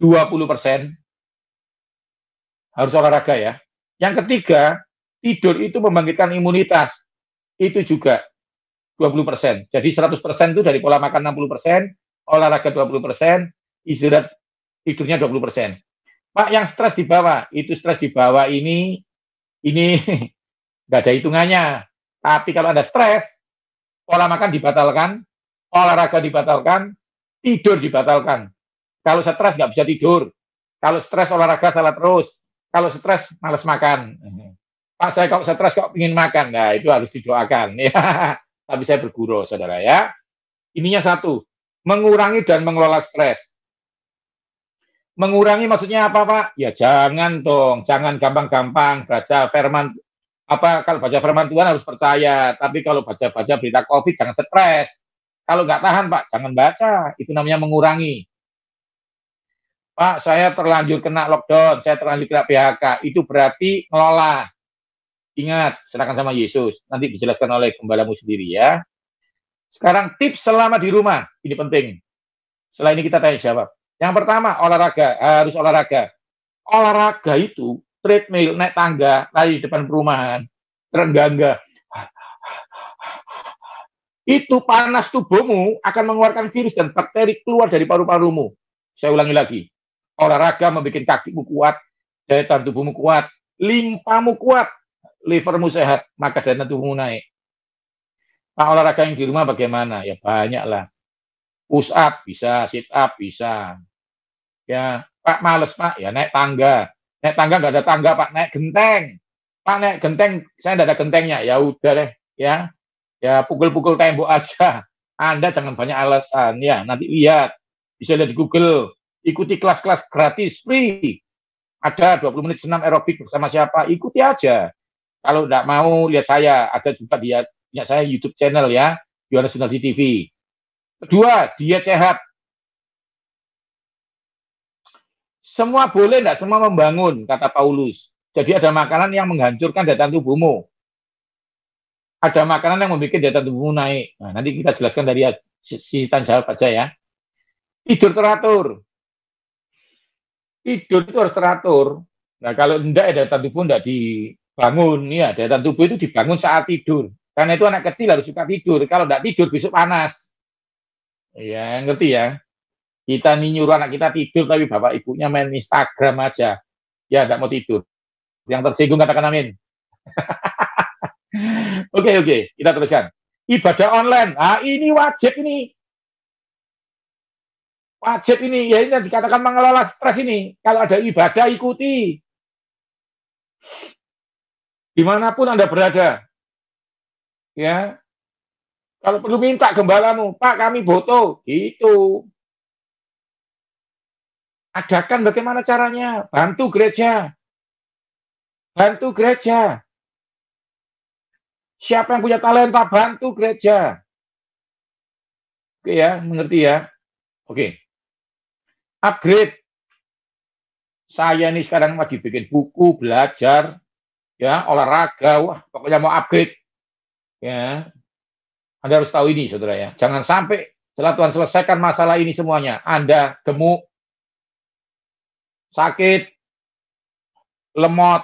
20%. Harus olahraga ya. Yang ketiga, tidur itu membangkitkan imunitas. Itu juga 20%. Jadi 100% itu dari pola makan 60%, olahraga 20%, istirahat tidurnya 20%. Pak, yang stres di bawah, itu stres di bawah ini nggak ada hitungannya. Tapi kalau ada stres, pola makan dibatalkan, olahraga dibatalkan, tidur dibatalkan. Kalau stres nggak bisa tidur. Kalau stres olahraga salah terus. Kalau stres malas makan. Pak, saya kalau stres kok ingin makan. Nah, itu harus didoakan. Ya. Tapi saya berguru, saudara ya. Ininya satu, mengurangi dan mengelola stres. Mengurangi maksudnya apa, Pak? Ya jangan dong, jangan gampang-gampang baca firman. Kalau baca firman Tuhan harus percaya. Tapi kalau baca-baca berita COVID jangan stres. Kalau nggak tahan, Pak, jangan baca. Itu namanya mengurangi. Pak, saya terlanjur kena lockdown, saya terlanjur kena PHK. Itu berarti ngelola. Ingat, serahkan sama Yesus. Nanti dijelaskan oleh gembalamu sendiri ya. Sekarang tips selama di rumah, ini penting. Setelah ini kita tanya jawab. Yang pertama, olahraga, harus olahraga. Olahraga itu treadmill, naik tangga, lari di depan perumahan, terenggangga. Itu panas tubuhmu akan mengeluarkan virus dan bakteri keluar dari paru-parumu. Saya ulangi lagi. Olahraga membuat kakimu kuat, daya tahan tubuhmu kuat, limpamu kuat, livermu sehat, maka daya tahan tubuhmu naik. Nah, olahraga yang di rumah bagaimana? Ya banyak lah. Push up bisa, sit up bisa. Ya, Pak males Pak, ya naik tangga. Naik tangga nggak ada tangga Pak, naik genteng. Pak naik genteng, saya nggak ada gentengnya. Ya udah deh, ya. Ya pukul-pukul tembok aja. Anda jangan banyak alasan. Ya, nanti lihat. Bisa lihat di Google. Ikuti kelas-kelas gratis, free. Ada 20 menit senam aerobik bersama siapa, ikuti aja. Kalau nggak mau, lihat saya. Ada juga dia, punya saya YouTube channel ya, Yohanes Sunardi TV. Kedua, diet sehat. Semua boleh, enggak semua membangun, kata Paulus. Jadi ada makanan yang menghancurkan daya tahan tubuhmu. Ada makanan yang membuat daya tahan tubuhmu naik. Nah, nanti kita jelaskan dari sisi jawab aja ya. Tidur teratur. Tidur itu harus teratur. Nah, kalau enggak, daya tahan tubuh enggak dibangun. Ya, daya tahan tubuh itu dibangun saat tidur. Karena itu anak kecil harus suka tidur. Kalau enggak tidur, besok panas. Ya, ngerti ya? Kita nih nyuruh anak kita tidur, tapi bapak ibunya main Instagram aja. Ya, enggak mau tidur. Yang tersinggung katakan amin. Oke, kita teruskan. Ibadah online. Nah, ini wajib ini. Wajib ini. Ya, ini yang dikatakan mengelola stres ini. Kalau ada ibadah, ikuti. Dimanapun Anda berada. Ya. Kalau perlu minta gembalamu, Pak kami foto. Gitu. Adakan bagaimana caranya. Bantu gereja. Bantu gereja. Siapa yang punya talenta, bantu gereja. Oke ya, mengerti ya? Oke. Upgrade. Saya ini sekarang lagi bikin buku, belajar, ya, olahraga, wah, pokoknya mau upgrade. Ya. Anda harus tahu ini, saudara ya. Jangan sampai setelah Tuhan selesaikan masalah ini semuanya, Anda gemuk, sakit, lemot.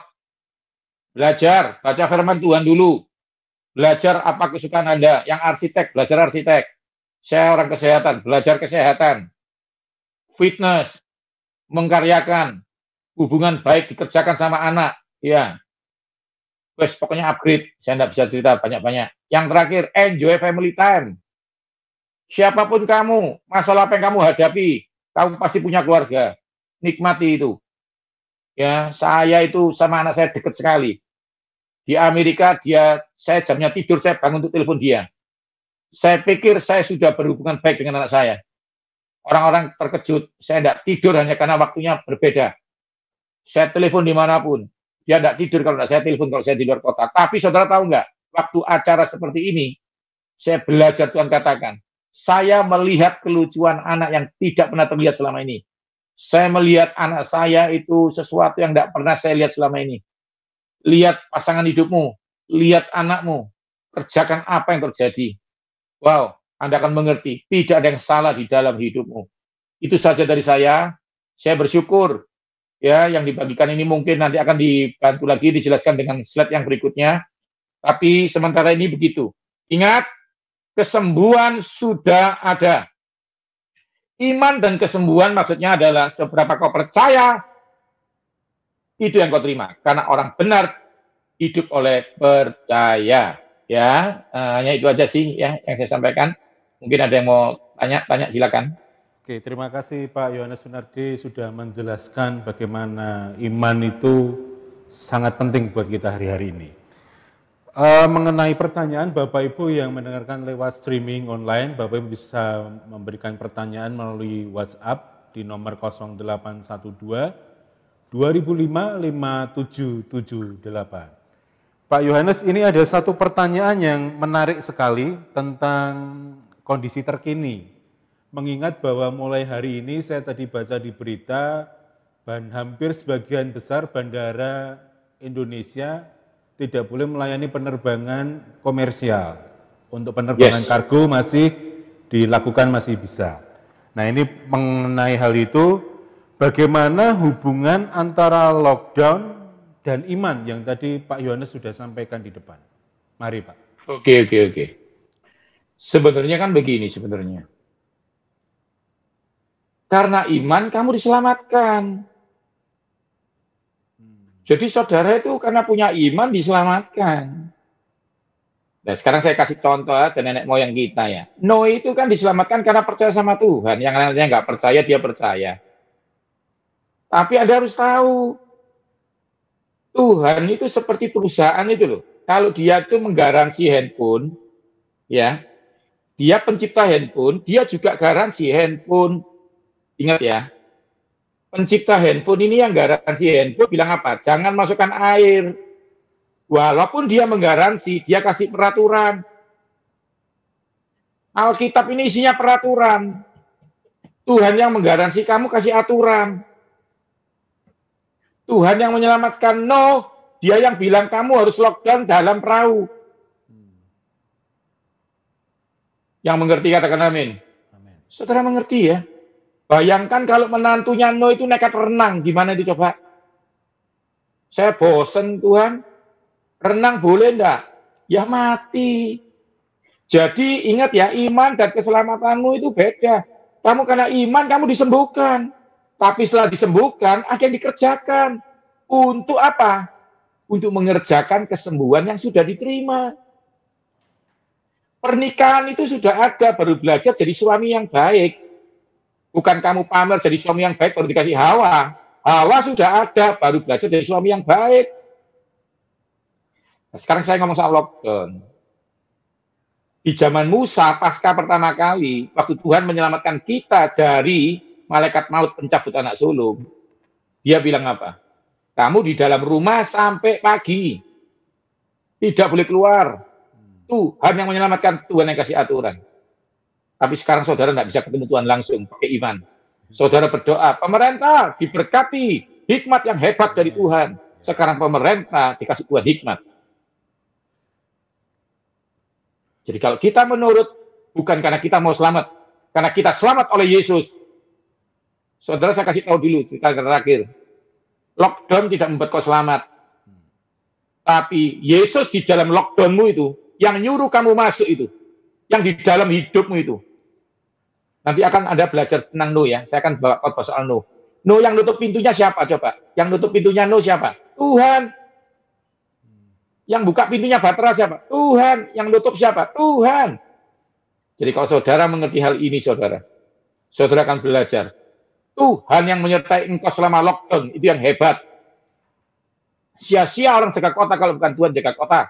Belajar, baca firman Tuhan dulu. Belajar apa kesukaan Anda. Yang arsitek, belajar arsitek. Saya orang kesehatan, belajar kesehatan. Fitness, mengkaryakan, hubungan baik dikerjakan sama anak. Ya, wes pokoknya upgrade. Saya tidak bisa cerita banyak-banyak. Yang terakhir, enjoy family time. Siapapun kamu, masalah apa yang kamu hadapi, kamu pasti punya keluarga. Nikmati itu. Ya, saya itu sama anak saya dekat sekali. Di Amerika saya jamnya tidur, saya bangun untuk telepon dia. Saya pikir saya sudah berhubungan baik dengan anak saya. Orang-orang terkejut, saya tidak tidur hanya karena waktunya berbeda. Saya telepon dimanapun, dia tidak tidur kalau tidak saya telepon kalau saya di luar kota. Tapi saudara tahu nggak, waktu acara seperti ini, saya belajar Tuhan katakan, saya melihat kelucuan anak yang tidak pernah terlihat selama ini. Saya melihat anak saya itu sesuatu yang tidak pernah saya lihat selama ini. Lihat pasangan hidupmu, lihat anakmu, kerjakan apa yang terjadi. Wow, Anda akan mengerti, tidak ada yang salah di dalam hidupmu. Itu saja dari saya bersyukur. Ya, yang dibagikan ini mungkin nanti akan dibantu lagi, dijelaskan dengan slide yang berikutnya. Tapi sementara ini begitu. Ingat, kesembuhan sudah ada. Iman dan kesembuhan maksudnya adalah seberapa kau percaya, itu yang kau terima. Karena orang benar hidup oleh percaya. Ya, hanya itu aja sih ya yang saya sampaikan. Mungkin ada yang mau tanya silakan. Oke, terima kasih Pak Yohanes Sunardi sudah menjelaskan bagaimana iman itu sangat penting buat kita hari-hari ini. Mengenai pertanyaan Bapak Ibu yang mendengarkan lewat streaming online, Bapak Ibu bisa memberikan pertanyaan melalui WhatsApp di nomor 0812 2005 5778. Pak Yohanes, ini ada satu pertanyaan yang menarik sekali tentang kondisi terkini. Mengingat bahwa mulai hari ini saya tadi baca di berita, hampir sebagian besar bandara Indonesia tidak boleh melayani penerbangan komersial. Untuk penerbangan Yes. kargo masih dilakukan, masih bisa. Nah, ini mengenai hal itu, bagaimana hubungan antara lockdown dan iman yang tadi Pak Yohanes sudah sampaikan di depan. Mari Pak. Oke. Sebenarnya kan begini sebenarnya. Karena iman kamu diselamatkan. Jadi saudara itu karena punya iman diselamatkan. Nah, sekarang saya kasih contoh aja nenek moyang kita ya. Noe itu kan diselamatkan karena percaya sama Tuhan. Yang lainnya nggak percaya, dia percaya. Tapi Anda harus tahu, Tuhan itu seperti perusahaan itu loh. Kalau dia itu menggaransi handphone, ya, dia pencipta handphone, dia juga garansi handphone. Ingat ya, pencipta handphone ini yang garansi handphone bilang apa? Jangan masukkan air. Walaupun dia menggaransi, dia kasih peraturan. Alkitab ini isinya peraturan. Tuhan yang menggaransi kamu kasih aturan. Tuhan yang menyelamatkan, no. Dia yang bilang kamu harus lockdown dalam perahu. Yang mengerti katakan amin. Amin. Saudara mengerti ya? Bayangkan kalau menantunya No itu nekat renang, gimana itu coba? Saya bosen Tuhan, renang boleh enggak? Ya mati. Jadi ingat ya, iman dan keselamatanmu itu beda. Kamu karena iman, kamu disembuhkan. Tapi setelah disembuhkan, akan dikerjakan. Untuk apa? Untuk mengerjakan kesembuhan yang sudah diterima. Pernikahan itu sudah ada, baru belajar jadi suami yang baik. Bukan kamu pamer jadi suami yang baik, baru dikasih Hawa. Hawa sudah ada, baru belajar jadi suami yang baik. Nah, sekarang saya ngomong soal lockdown. Di zaman Musa, pasca pertama kali, waktu Tuhan menyelamatkan kita dari malaikat maut pencabut anak sulung, dia bilang apa? Kamu di dalam rumah sampai pagi. Tidak boleh keluar. Tuhan yang menyelamatkan, Tuhan yang kasih aturan. Tapi sekarang saudara tidak bisa ketemu Tuhan langsung, pakai iman. Saudara berdoa, pemerintah diberkati, hikmat yang hebat dari Tuhan. Sekarang pemerintah dikasih Tuhan hikmat. Jadi kalau kita menurut, bukan karena kita mau selamat, karena kita selamat oleh Yesus. Saudara, saya kasih tahu dulu, cerita terakhir. Lockdown tidak membuat kau selamat. Tapi Yesus di dalam lockdownmu itu, yang nyuruh kamu masuk itu, yang di dalam hidupmu itu. Nanti akan ada belajar tentang No ya, saya akan bawa khotbah soal No. No yang nutup pintunya siapa coba? Yang nutup pintunya No siapa? Tuhan. Yang buka pintunya Batra siapa? Tuhan. Yang nutup siapa? Tuhan. Jadi kalau saudara mengerti hal ini, saudara akan belajar. Tuhan yang menyertai engkau selama lockdown, itu yang hebat. Sia-sia orang jaga kota kalau bukan Tuhan jaga kota.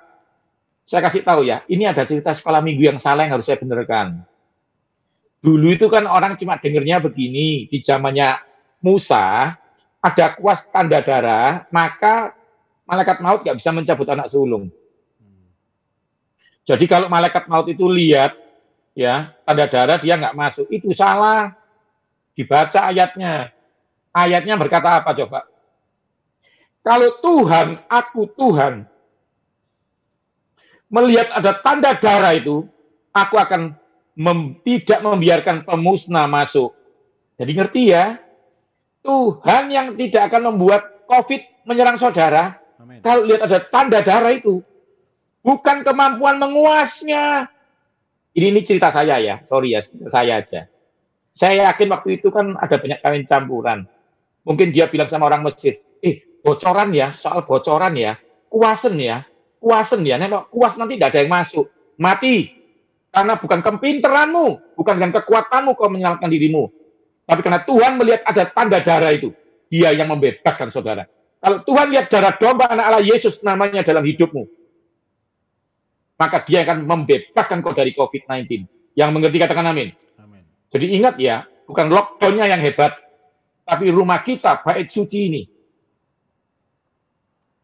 Saya kasih tahu ya, ini ada cerita sekolah minggu yang salah yang harus saya benarkan. Dulu itu kan orang cuma dengernya begini, di zamannya Musa, ada kuas tanda darah, maka malaikat maut nggak bisa mencabut anak sulung. Jadi kalau malaikat maut itu lihat, ya tanda darah dia nggak masuk, itu salah. Dibaca ayatnya. Ayatnya berkata apa coba? Kalau Tuhan, aku Tuhan, melihat ada tanda darah itu, aku akan tidak membiarkan pemusnah masuk. Jadi ngerti ya? Tuhan yang tidak akan membuat COVID menyerang saudara, Amen. Kalau lihat ada tanda darah itu, bukan kemampuan menguasnya. Ini cerita saya ya, sorry ya, cerita saya aja. Saya yakin waktu itu kan ada banyak kawin campuran. Mungkin dia bilang sama orang Mesir, bocoran ya, soal bocoran ya, kuasen ya, nek kuas nanti tidak ada yang masuk, mati. Karena bukan kepinteranmu, bukan dengan kekuatanmu kau menyelamatkan dirimu. Tapi karena Tuhan melihat ada tanda darah itu, dia yang membebaskan saudara. Kalau Tuhan lihat darah domba anak Allah Yesus namanya dalam hidupmu, maka dia akan membebaskan kau dari COVID-19. Yang mengerti katakan amin. Amin. Jadi ingat ya, bukan lockdown-nya yang hebat, tapi rumah kita, bait suci ini.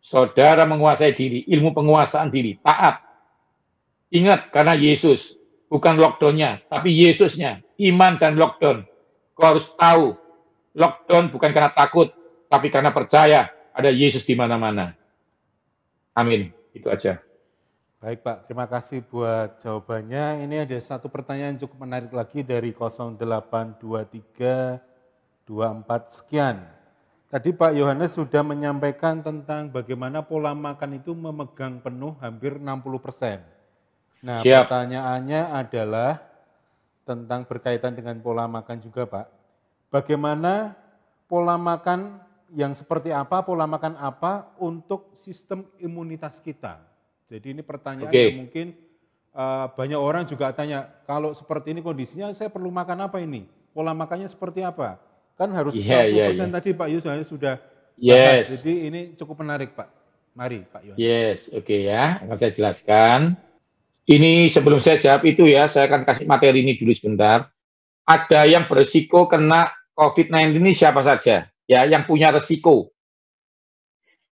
Saudara menguasai diri, ilmu penguasaan diri, taat. Ingat, karena Yesus, bukan lockdown-nya, tapi Yesusnya, iman dan lockdown. Kau harus tahu, lockdown bukan karena takut, tapi karena percaya ada Yesus di mana-mana. Amin. Itu aja. Baik Pak, terima kasih buat jawabannya. Ini ada satu pertanyaan cukup menarik lagi dari 082324 sekian. Tadi Pak Yohanes sudah menyampaikan tentang bagaimana pola makan itu memegang penuh hampir 60%. Nah, Siap. pertanyaannya adalah tentang berkaitan dengan pola makan juga Pak. Bagaimana pola makan yang seperti apa, pola makan apa untuk sistem imunitas kita? Jadi ini pertanyaan yang Oke. mungkin banyak orang juga tanya, kalau seperti ini kondisinya saya perlu makan apa ini? Pola makannya seperti apa? Kan harus Iya, iya, 60% iya. tadi Pak Yus sudah bahas, Yes. jadi ini cukup menarik Pak. Mari Pak Yohanes. Yes, oke ya. Akan saya jelaskan. Ini sebelum saya jawab itu ya, saya akan kasih materi ini dulu sebentar. Ada yang berisiko kena COVID-19 ini siapa saja? Ya, yang punya resiko.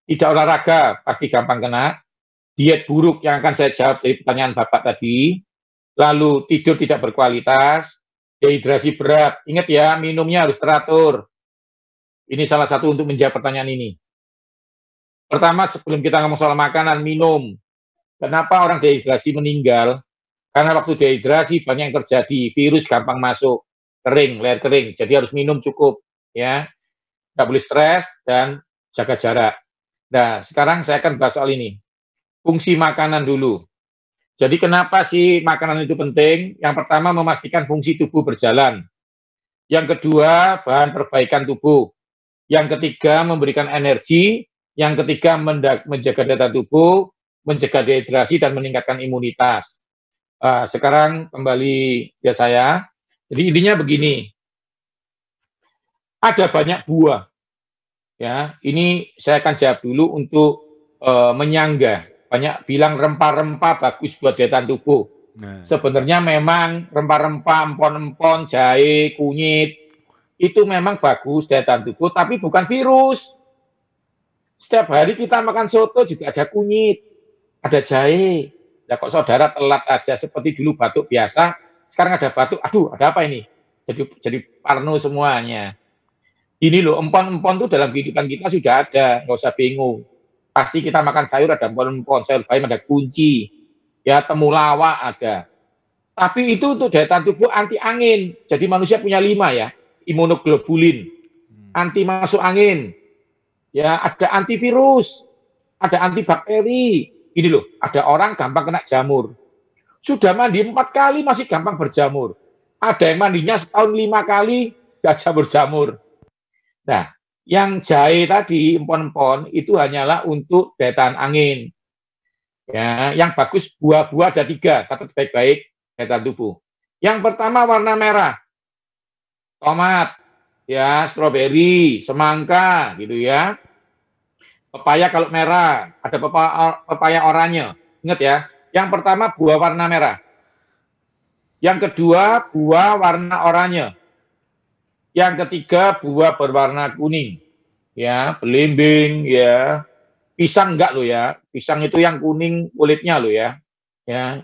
Tidak olahraga, pasti gampang kena. Diet buruk yang akan saya jawab dari pertanyaan Bapak tadi. Lalu tidur tidak berkualitas. Dehidrasi berat. Ingat ya, minumnya harus teratur. Ini salah satu untuk menjawab pertanyaan ini. Pertama, sebelum kita ngomong soal makanan, minum. Kenapa orang dehidrasi meninggal? Karena waktu dehidrasi banyak yang terjadi, virus gampang masuk, kering, leher kering. Jadi harus minum cukup, ya. Nggak boleh stres dan jaga jarak. Nah, sekarang saya akan bahas soal ini. Fungsi makanan dulu. Jadi kenapa sih makanan itu penting? Yang pertama, memastikan fungsi tubuh berjalan. Yang kedua, bahan perbaikan tubuh. Yang ketiga, memberikan energi. Yang ketiga, menjaga daya tubuh, mencegah dehidrasi, dan meningkatkan imunitas. Sekarang kembali ya saya. Jadi intinya begini. Ada banyak buah. Ya, ini saya akan jawab dulu untuk menyangga. Banyak bilang rempah-rempah bagus buat daya tahan tubuh. Nah, Sebenarnya memang rempah-rempah, empon-empon, jahe, kunyit, itu memang bagus daya tahan tubuh, tapi bukan virus. Setiap hari kita makan soto juga ada kunyit, ada jahe. Ya kok saudara telat aja seperti dulu batuk biasa, sekarang ada batuk, aduh ada apa ini? Jadi parno semuanya. Ini loh, empon-empon tuh dalam kehidupan kita sudah ada, nggak usah bingung. Pasti kita makan sayur ada empon-empon, sayur bayam ada kunci, ya temulawak ada. Tapi itu untuk daya tahan tubuh anti angin. Jadi manusia punya 5 ya, imunoglobulin, anti masuk angin, ya ada antivirus, ada antibakteri. Ini loh, ada orang gampang kena jamur. Sudah mandi 4 kali masih gampang berjamur. Ada yang mandinya setahun 5 kali gak jamur-jamur. Nah, yang jahe tadi, empon-empon, itu hanyalah untuk daya tahan angin. Ya, yang bagus buah-buah ada 3, catat baik-baik daya tahan tubuh. Yang pertama warna merah, tomat, ya, stroberi, semangka, gitu ya. Pepaya kalau merah, ada pepaya oranye. Ingat ya, yang pertama buah warna merah. Yang kedua buah warna oranye. Yang ketiga buah berwarna kuning. Ya, belimbing ya. Pisang enggak loh ya. Pisang itu yang kuning kulitnya loh ya. Ya.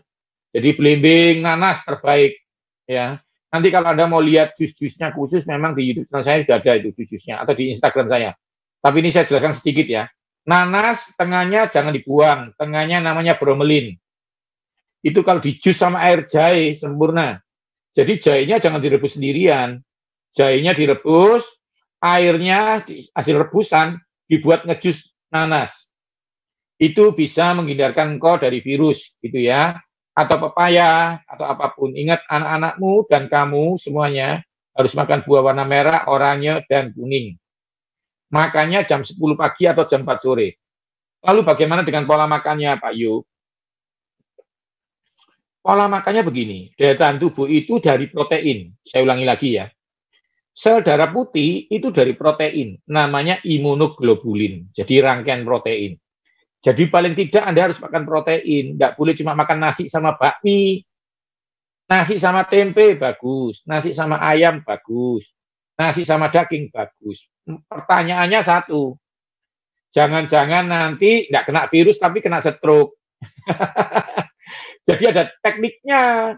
Jadi belimbing, nanas terbaik ya. Nanti kalau Anda mau lihat jus-jusnya khusus memang di YouTube channel saya sudah ada itu jus-jusnya atau di Instagram saya. Tapi ini saya jelaskan sedikit ya. Nanas tengahnya jangan dibuang, tengahnya namanya bromelin. Itu kalau di jus sama air jahe sempurna. Jadi jahenya jangan direbus sendirian. Jahenya direbus, airnya hasil rebusan dibuat ngejus nanas. Itu bisa menghindarkan engkau dari virus gitu ya. Atau pepaya atau apapun. Ingat anak-anakmu dan kamu semuanya harus makan buah warna merah, oranye dan kuning. Makannya jam 10 pagi atau jam 4 sore. Lalu bagaimana dengan pola makannya Pak Yu? Pola makannya begini, daya tahan tubuh itu dari protein. Saya ulangi lagi ya. Sel darah putih itu dari protein, namanya imunoglobulin. Jadi rangkaian protein. Jadi paling tidak Anda harus makan protein. Nggak boleh cuma makan nasi sama bakmi. Nasi sama tempe bagus, nasi sama ayam bagus, nasi sama daging bagus. Pertanyaannya satu, jangan-jangan nanti nggak kena virus tapi kena stroke. Jadi ada tekniknya.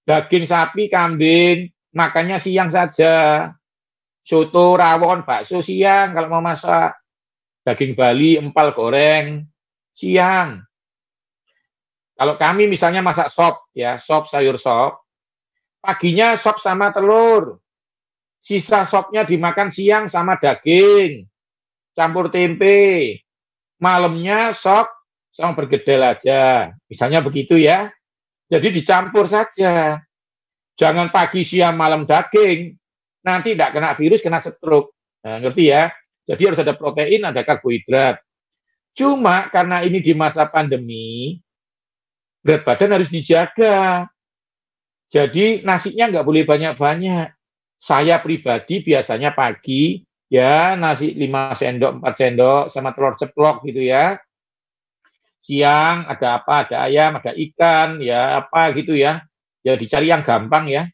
Daging sapi, kambing, makannya siang saja. Soto, rawon, bakso siang kalau mau masak. Daging Bali, empal goreng, siang. Kalau kami misalnya masak sop, ya, sop sayur sop, paginya sop sama telur, sisa sopnya dimakan siang sama daging, campur tempe, malamnya sop sama bergedel aja. Misalnya begitu ya. Jadi dicampur saja. Jangan pagi, siang, malam daging. Nanti tidak kena virus, kena stroke. Nah, ngerti ya? Jadi harus ada protein, ada karbohidrat. Cuma karena ini di masa pandemi, berat badan harus dijaga. Jadi nasinya nggak boleh banyak-banyak. Saya pribadi biasanya pagi, ya nasi 5 sendok, 4 sendok, sama telur ceplok gitu ya. Siang ada apa? Ada ayam, ada ikan, ya apa gitu ya. Ya dicari yang gampang ya.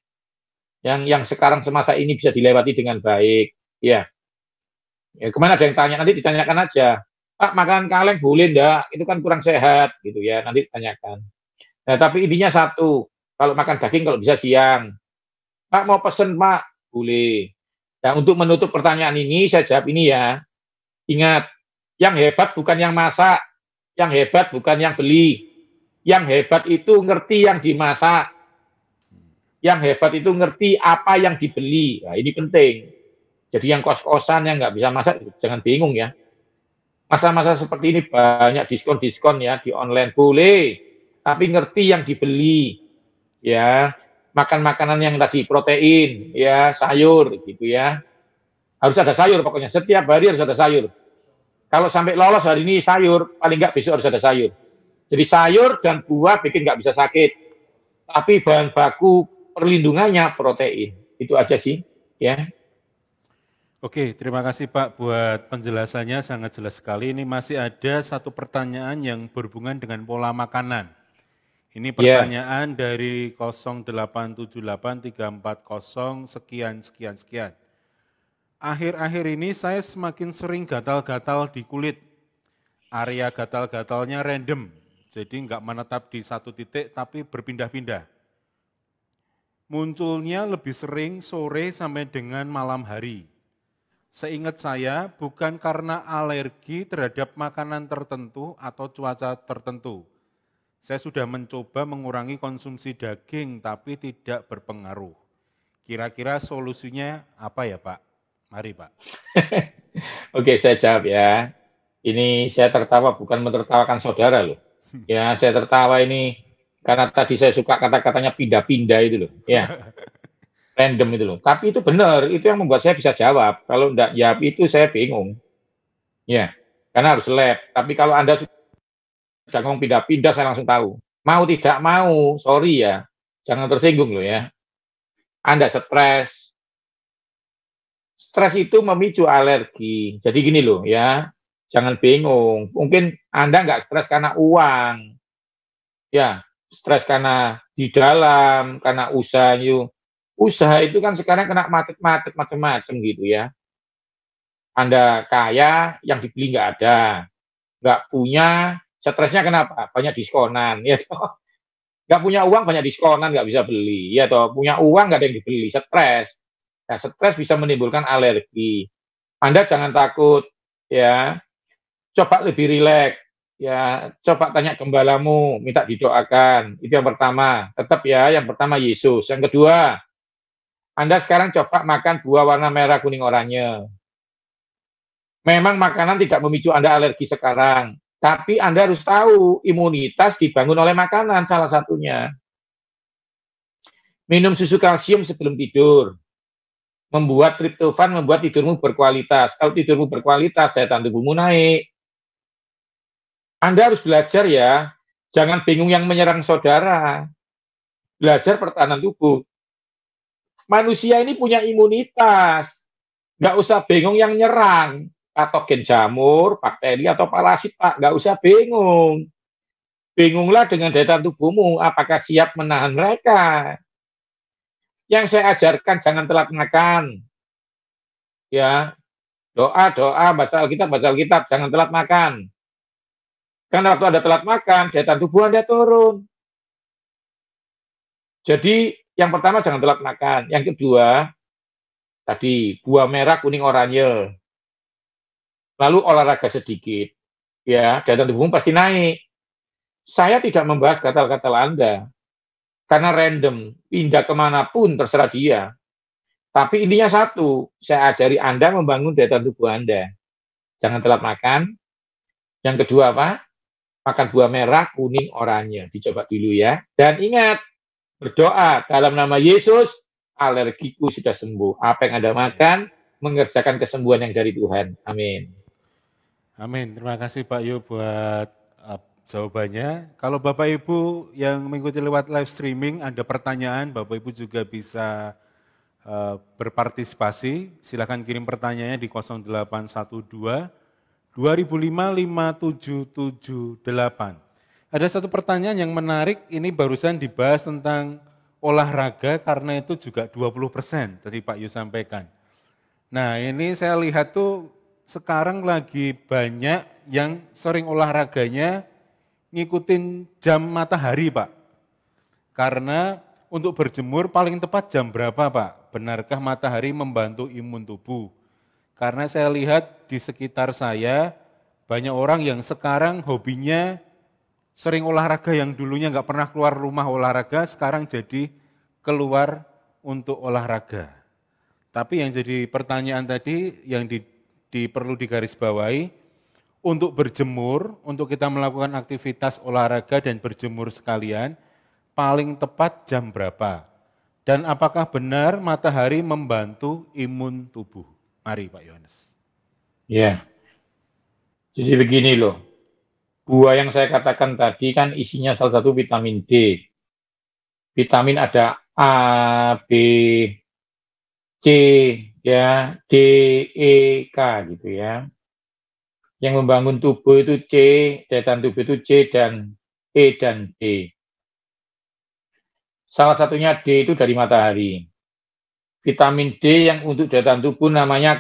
Yang sekarang semasa ini bisa dilewati dengan baik. Ya. Ya, kemana ada yang tanya, nanti ditanyakan aja. Pak, makan kaleng boleh enggak? Itu kan kurang sehat gitu ya, nanti ditanyakan. Nah, tapi intinya satu, kalau makan daging kalau bisa siang. Pak mau pesen Pak, boleh. Nah, untuk menutup pertanyaan ini, saya jawab ini ya. Ingat, yang hebat bukan yang masak, yang hebat bukan yang beli. Yang hebat itu ngerti yang dimasak. Yang hebat itu ngerti apa yang dibeli. Nah, ini penting. Jadi yang kos-kosan yang nggak bisa masak, jangan bingung ya. Masa-masa seperti ini banyak diskon-diskon ya di online. Boleh, tapi ngerti yang dibeli. Ya, makan makanan yang tadi, protein, ya, sayur, gitu ya. Harus ada sayur pokoknya, setiap hari harus ada sayur. Kalau sampai lolos hari ini sayur, paling nggak besok harus ada sayur. Jadi sayur dan buah bikin nggak bisa sakit. Tapi bahan baku perlindungannya protein. Itu aja sih, ya. Oke, terima kasih Pak buat penjelasannya, sangat jelas sekali. Ini masih ada satu pertanyaan yang berhubungan dengan pola makanan. Ini pertanyaan dari 0878340 sekian. Akhir-akhir ini saya semakin sering gatal-gatal di kulit. Area gatal-gatalnya random, jadi nggak menetap di satu titik tapi berpindah-pindah. Munculnya lebih sering sore sampai dengan malam hari. Seingat saya, bukan karena alergi terhadap makanan tertentu atau cuaca tertentu. Saya sudah mencoba mengurangi konsumsi daging, tapi tidak berpengaruh. Kira-kira solusinya apa ya Pak? Mari Pak. Oke, saya jawab ya. Ini saya tertawa bukan menertawakan saudara loh. Ya, saya tertawa ini karena tadi saya suka kata-katanya pindah-pindah itu loh. Ya. Random itu loh. Tapi itu benar, itu yang membuat saya bisa jawab. Kalau enggak jawab itu saya bingung. Ya, karena harus lab. Tapi kalau Anda sudah ngomong pindah-pindah, saya langsung tahu. Mau tidak mau, sorry ya, jangan tersinggung loh ya. Anda stres. Stres itu memicu alergi. Jadi gini loh ya, jangan bingung. Mungkin Anda nggak stres karena uang. Ya, stres karena di dalam, karena usaha itu. Usaha itu kan sekarang kena macet-macet macam-macam gitu ya. Anda kaya, yang dibeli nggak ada. Nggak punya, stresnya kenapa? Banyak diskonan. Ya toh. Nggak punya uang, banyak diskonan, nggak bisa beli. Ya toh, punya uang nggak ada yang dibeli, stres. Nah, stres bisa menimbulkan alergi. Anda jangan takut, ya. Coba lebih rileks. Ya, coba tanya gembalamu, minta didoakan. Itu yang pertama. Tetap ya, yang pertama Yesus. Yang kedua, Anda sekarang coba makan buah warna merah, kuning, oranye. Memang makanan tidak memicu Anda alergi sekarang, tapi Anda harus tahu imunitas dibangun oleh makanan salah satunya. Minum susu kalsium sebelum tidur. Membuat triptofan, membuat tidurmu berkualitas. Kalau tidurmu berkualitas, daya tahan tubuhmu naik. Anda harus belajar ya, jangan bingung yang menyerang saudara. Belajar pertahanan tubuh. Manusia ini punya imunitas. Nggak usah bingung yang nyerang. Patogen jamur, bakteri, atau parasit, Pak. Nggak usah bingung. Bingunglah dengan daya tahan tubuhmu, apakah siap menahan mereka. Yang saya ajarkan, jangan telat makan. Ya, doa, baca Alkitab, jangan telat makan. Karena waktu Anda telat makan, daya tahan tubuh Anda turun. Jadi, yang pertama jangan telat makan. Yang kedua, tadi buah merah, kuning, oranye. Lalu olahraga sedikit. Ya, daya tahan tubuhmu pasti naik. Saya tidak membahas gatal-gatal Anda, karena random, pindah kemanapun terserah dia. Tapi intinya satu, saya ajari Anda membangun daya tahan tubuh Anda. Jangan telat makan. Yang kedua apa? Makan buah merah, kuning, oranye. Dicoba dulu ya. Dan ingat, berdoa dalam nama Yesus, alergiku sudah sembuh. Apa yang Anda makan, mengerjakan kesembuhan yang dari Tuhan. Amin. Amin. Terima kasih Pak Yu buat jawabannya. Kalau Bapak Ibu yang mengikuti lewat live streaming, ada pertanyaan, Bapak Ibu juga bisa berpartisipasi. Silakan kirim pertanyaannya di 0812 2005 5778. Ada satu pertanyaan yang menarik, ini barusan dibahas tentang olahraga karena itu juga 20% tadi Pak Yu sampaikan. Nah ini saya lihat tuh sekarang lagi banyak yang sering olahraganya ngikutin jam matahari Pak. Karena untuk berjemur paling tepat jam berapa Pak? Benarkah matahari membantu imun tubuh? Karena saya lihat di sekitar saya banyak orang yang sekarang hobinya sering olahraga yang dulunya nggak pernah keluar rumah olahraga, sekarang jadi keluar untuk olahraga. Tapi yang jadi pertanyaan tadi yang perlu digarisbawahi, untuk berjemur, untuk kita melakukan aktivitas olahraga dan berjemur sekalian, paling tepat jam berapa? Dan apakah benar matahari membantu imun tubuh? Mari Pak Yohanes. Ya, jadi begini loh, buah yang saya katakan tadi kan isinya salah satu vitamin D. Vitamin ada A, B, C, ya, D, E, K gitu ya. Yang membangun tubuh itu C, daya tahan tubuh itu C dan E dan D. Salah satunya D itu dari matahari. Vitamin D yang untuk daya tahan tubuh namanya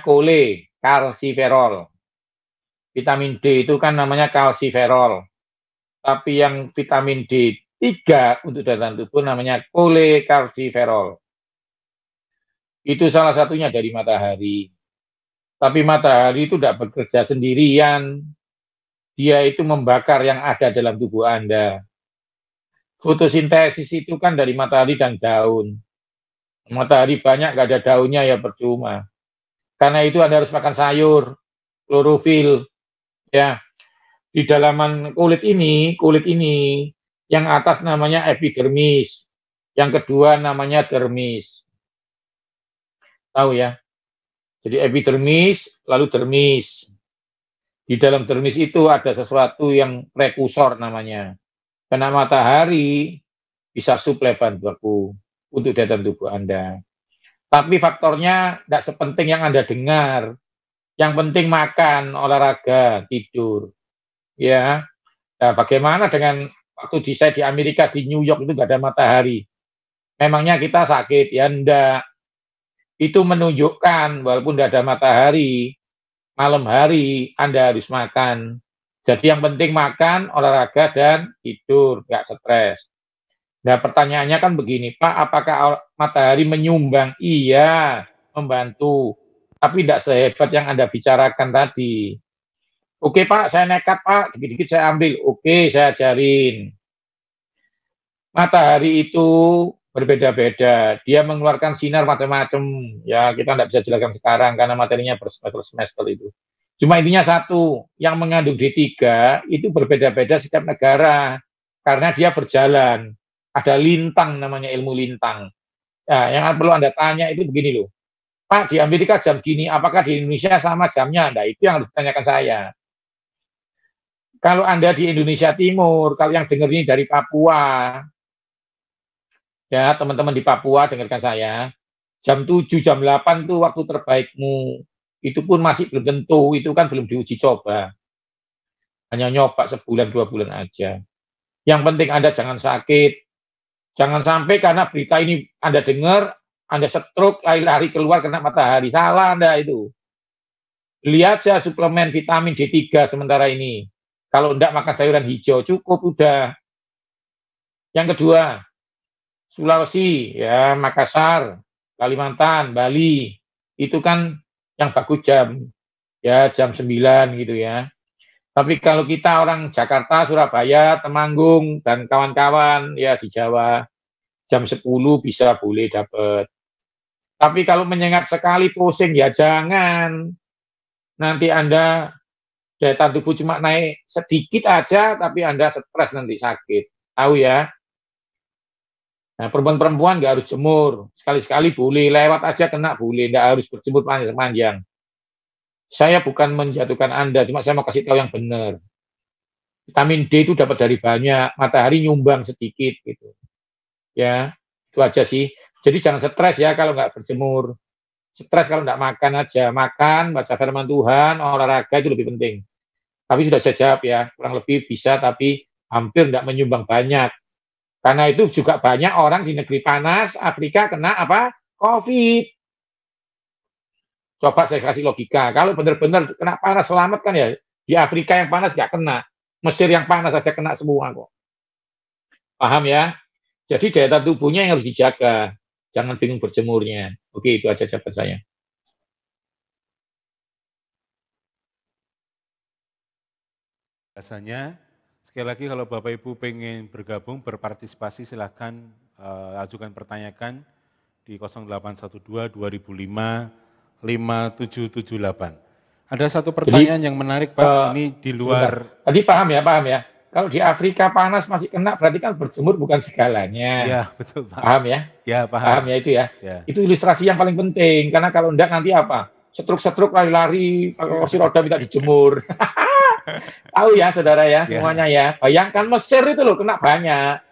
kalsiferol. Vitamin D itu kan namanya kalsiferol. Tapi yang vitamin D3 untuk daya tahan tubuh namanya kolekalsiferol. Itu salah satunya dari matahari. Tapi matahari itu tidak bekerja sendirian. Dia itu membakar yang ada dalam tubuh Anda. Fotosintesis itu kan dari matahari dan daun. Matahari banyak, nggak ada daunnya ya percuma. Karena itu Anda harus makan sayur, klorofil, ya. Di dalaman kulit ini, yang atas namanya epidermis, yang kedua namanya dermis. Tahu ya? Jadi epidermis, lalu dermis. Di dalam dermis itu ada sesuatu yang prekursor namanya. Karena matahari bisa suplai bahan baku untuk daya tahan tubuh Anda. Tapi faktornya tidak sepenting yang Anda dengar. Yang penting makan, olahraga, tidur. Ya, nah, bagaimana dengan waktu saya di Amerika, di New York itu nggak ada matahari. Memangnya kita sakit? Ya enggak. Itu menunjukkan walaupun tidak ada matahari, malam hari Anda harus makan. Jadi yang penting makan, olahraga, dan tidur, nggak stres. Nah pertanyaannya kan begini, Pak, apakah matahari menyumbang? Iya, membantu. Tapi tidak sehebat yang Anda bicarakan tadi. Oke Pak, saya nekat Pak, dikit-dikit saya ambil. Oke, saya ajarin. Matahari itu berbeda-beda. Dia mengeluarkan sinar macam-macam. Ya, kita tidak bisa jelaskan sekarang karena materinya bersemester-semester itu. Cuma intinya satu, yang mengandung D3 itu berbeda-beda setiap negara. Karena dia berjalan. Ada lintang namanya, ilmu lintang. Nah, yang perlu Anda tanya itu begini loh. Pak, di Amerika jam gini, apakah di Indonesia sama jamnya? Nah, itu yang harus ditanyakan saya. Kalau Anda di Indonesia Timur, kalau yang dengar ini dari Papua, ya teman-teman di Papua dengarkan saya, jam 7, jam 8 itu waktu terbaikmu. Itu pun masih belum tentu, itu kan belum diuji coba. Hanya nyoba sebulan, 2 bulan aja. Yang penting Anda jangan sakit. Jangan sampai karena berita ini Anda dengar, Anda stroke, lari-lari keluar kena matahari. Salah Anda itu. Lihat saja suplemen vitamin D3 sementara ini. Kalau enggak makan sayuran hijau, cukup udah. Yang kedua, Sulawesi, ya Makassar, Kalimantan, Bali, itu kan yang bagus jam 9 gitu ya. Tapi kalau kita orang Jakarta, Surabaya, Temanggung, dan kawan-kawan ya di Jawa, jam 10 bisa boleh dapat. Tapi kalau menyengat sekali pusing ya jangan. Nanti Anda daya tahan tubuh cuma naik sedikit aja, tapi Anda stres nanti sakit. Tahu ya? Nah, perempuan-perempuan nggak harus jemur. Sekali-sekali boleh, lewat aja kena boleh, nggak harus berjemur panjang-panjang. Saya bukan menjatuhkan Anda, cuma saya mau kasih tahu yang benar. Vitamin D itu dapat dari banyak, matahari nyumbang sedikit gitu. Ya, itu aja sih. Jadi jangan stres ya kalau nggak berjemur. Stres kalau nggak makan aja. Makan, baca firman Tuhan, olahraga itu lebih penting. Tapi sudah saya jawab ya, kurang lebih bisa, tapi hampir nggak menyumbang banyak. Karena itu juga banyak orang di negeri panas, Afrika kena apa? COVID. Coba saya kasih logika. Kalau benar-benar kena panas, selamat kan ya. Di Afrika yang panas nggak kena. Mesir yang panas saja kena semua kok. Paham ya? Jadi daya tahan tubuhnya yang harus dijaga. Jangan bingung berjemurnya. Oke, itu aja jawaban saya. Biasanya, sekali lagi kalau Bapak Ibu pengen bergabung, berpartisipasi, silahkan ajukan pertanyaan di 0812 2005 5778. Ada satu pertanyaan yang menarik Pak, ini di luar. Tadi paham ya. Kalau di Afrika panas masih kena, berarti kan berjemur bukan segalanya. Ya, betul Pak. Paham ya? Ya, paham. Paham ya itu ya. Ya. Itu ilustrasi yang paling penting, karena kalau enggak nanti apa? Setruk-setruk lari-lari, pakai kursi roda minta dijemur. Tahu ya saudara ya, semuanya ya. Bayangkan Mesir itu loh kena banyak.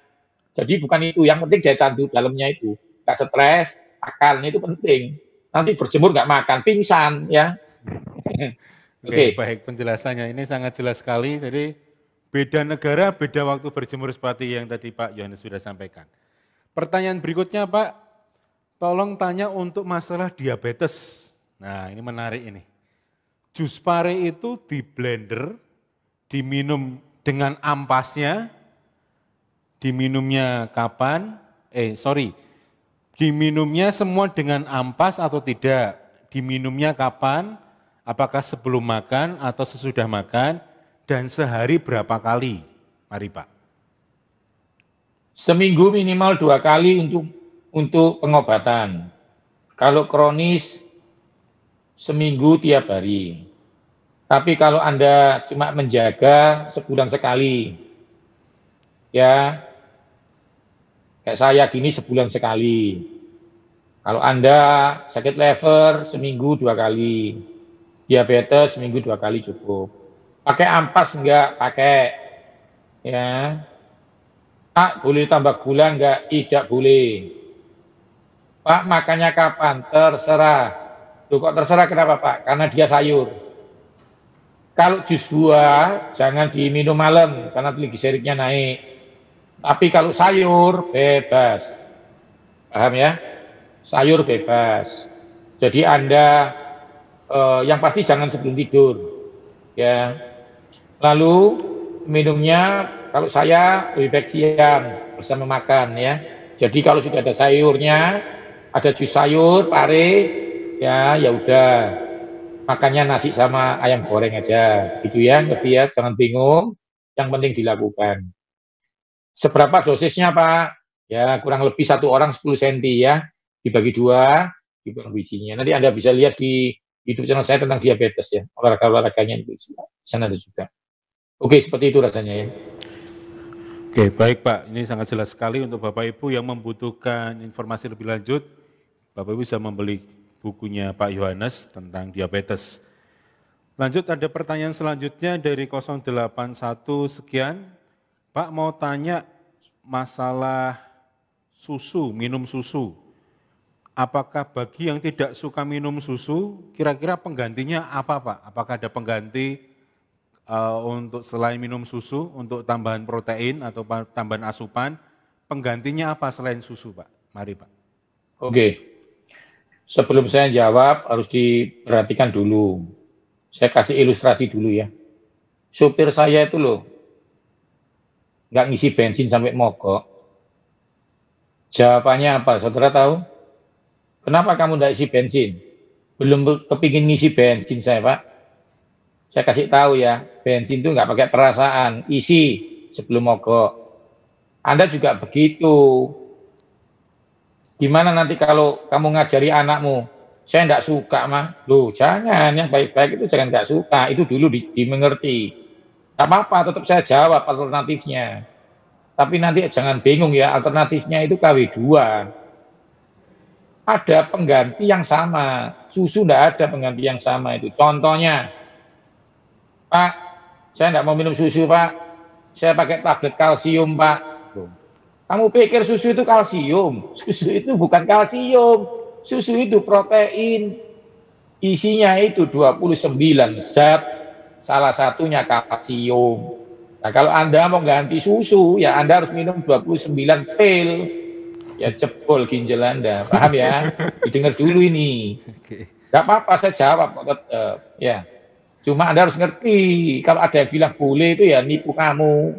Jadi bukan itu, yang penting daya tahan tubuh dalamnya itu. Nggak stres, akalnya itu penting. Nanti berjemur nggak makan, pingsan ya. Oke, baik penjelasannya. Ini sangat jelas sekali. Jadi beda negara, beda waktu berjemur seperti yang tadi Pak Yohanes sudah sampaikan. Pertanyaan berikutnya Pak, tolong tanya untuk masalah diabetes. Nah ini menarik ini. Jus pare itu di blender, diminum dengan ampasnya, diminumnya kapan? Diminumnya semua dengan ampas atau tidak? Diminumnya kapan? Apakah sebelum makan atau sesudah makan? Dan sehari berapa kali? Mari Pak. Seminggu minimal 2 kali untuk pengobatan. Kalau kronis seminggu tiap hari. Tapi kalau Anda cuma menjaga sebulan sekali, ya kayak saya gini sebulan sekali. Kalau Anda sakit lever seminggu 2 kali, diabetes seminggu 2 kali cukup. Pakai ampas enggak? Pakai. Ya. Pak, boleh tambah gula enggak? Tidak boleh. Pak, makannya kapan? Terserah. Loh, kok terserah kenapa Pak? Karena dia sayur. Kalau jus buah, jangan diminum malam, karena gliseriknya naik. Tapi kalau sayur, bebas. Paham ya? Sayur bebas. Jadi Anda, yang pasti jangan sebelum tidur. Ya. Lalu, minumnya, kalau saya lebih baik siang, bersama makan ya. Jadi kalau sudah ada sayurnya, ada jus sayur, pare, ya udah. Makannya nasi sama ayam goreng aja, gitu ya, ngerti ya, jangan bingung, yang penting dilakukan. Seberapa dosisnya Pak? Ya kurang lebih 1 orang 10 cm ya, dibagi 2, dibuang bijinya. Nanti Anda bisa lihat di YouTube channel saya tentang diabetes ya, olahraga-olahraganya itu di sana ada juga. Oke, seperti itu rasanya ya. Oke, baik Pak, ini sangat jelas sekali untuk Bapak Ibu yang membutuhkan informasi lebih lanjut, Bapak Ibu bisa membeli bukunya Pak Yohanes tentang diabetes. Lanjut ada pertanyaan selanjutnya dari 081 sekian. Pak mau tanya masalah susu, minum susu. Apakah bagi yang tidak suka minum susu, kira-kira penggantinya apa Pak? Apakah ada pengganti untuk selain minum susu, untuk tambahan protein atau tambahan asupan, penggantinya apa selain susu Pak? Mari Pak. Oke. Sebelum saya jawab, harus diperhatikan dulu. Saya kasih ilustrasi dulu ya. Supir saya itu loh, nggak ngisi bensin sampai mogok. Jawabannya apa? Saudara tahu? Kenapa kamu nggak isi bensin? Belum kepingin ngisi bensin saya, Pak. Saya kasih tahu ya, bensin itu nggak pakai perasaan, isi sebelum mogok. Anda juga begitu. Gimana nanti kalau kamu ngajari anakmu, saya nggak suka mah, loh jangan, yang baik-baik itu jangan nggak suka, itu dulu dimengerti. Nggak apa-apa, tetap saya jawab alternatifnya. Tapi nanti jangan bingung ya, alternatifnya itu KW2. Ada pengganti yang sama, susu nggak ada pengganti yang sama itu. Contohnya, Pak, saya nggak mau minum susu Pak, saya pakai tablet kalsium Pak. Loh, kamu pikir susu itu kalsium? Susu itu bukan kalsium. Susu itu protein. Isinya itu 29 zat. Salah satunya kalsium. Nah, kalau Anda mau ganti susu, ya Anda harus minum 29 pil. Ya jebol ginjal Anda. Paham ya? Didengar dulu ini. Gak apa-apa, saya jawab. Ya. Cuma Anda harus ngerti. Kalau ada yang bilang boleh itu ya nipu kamu.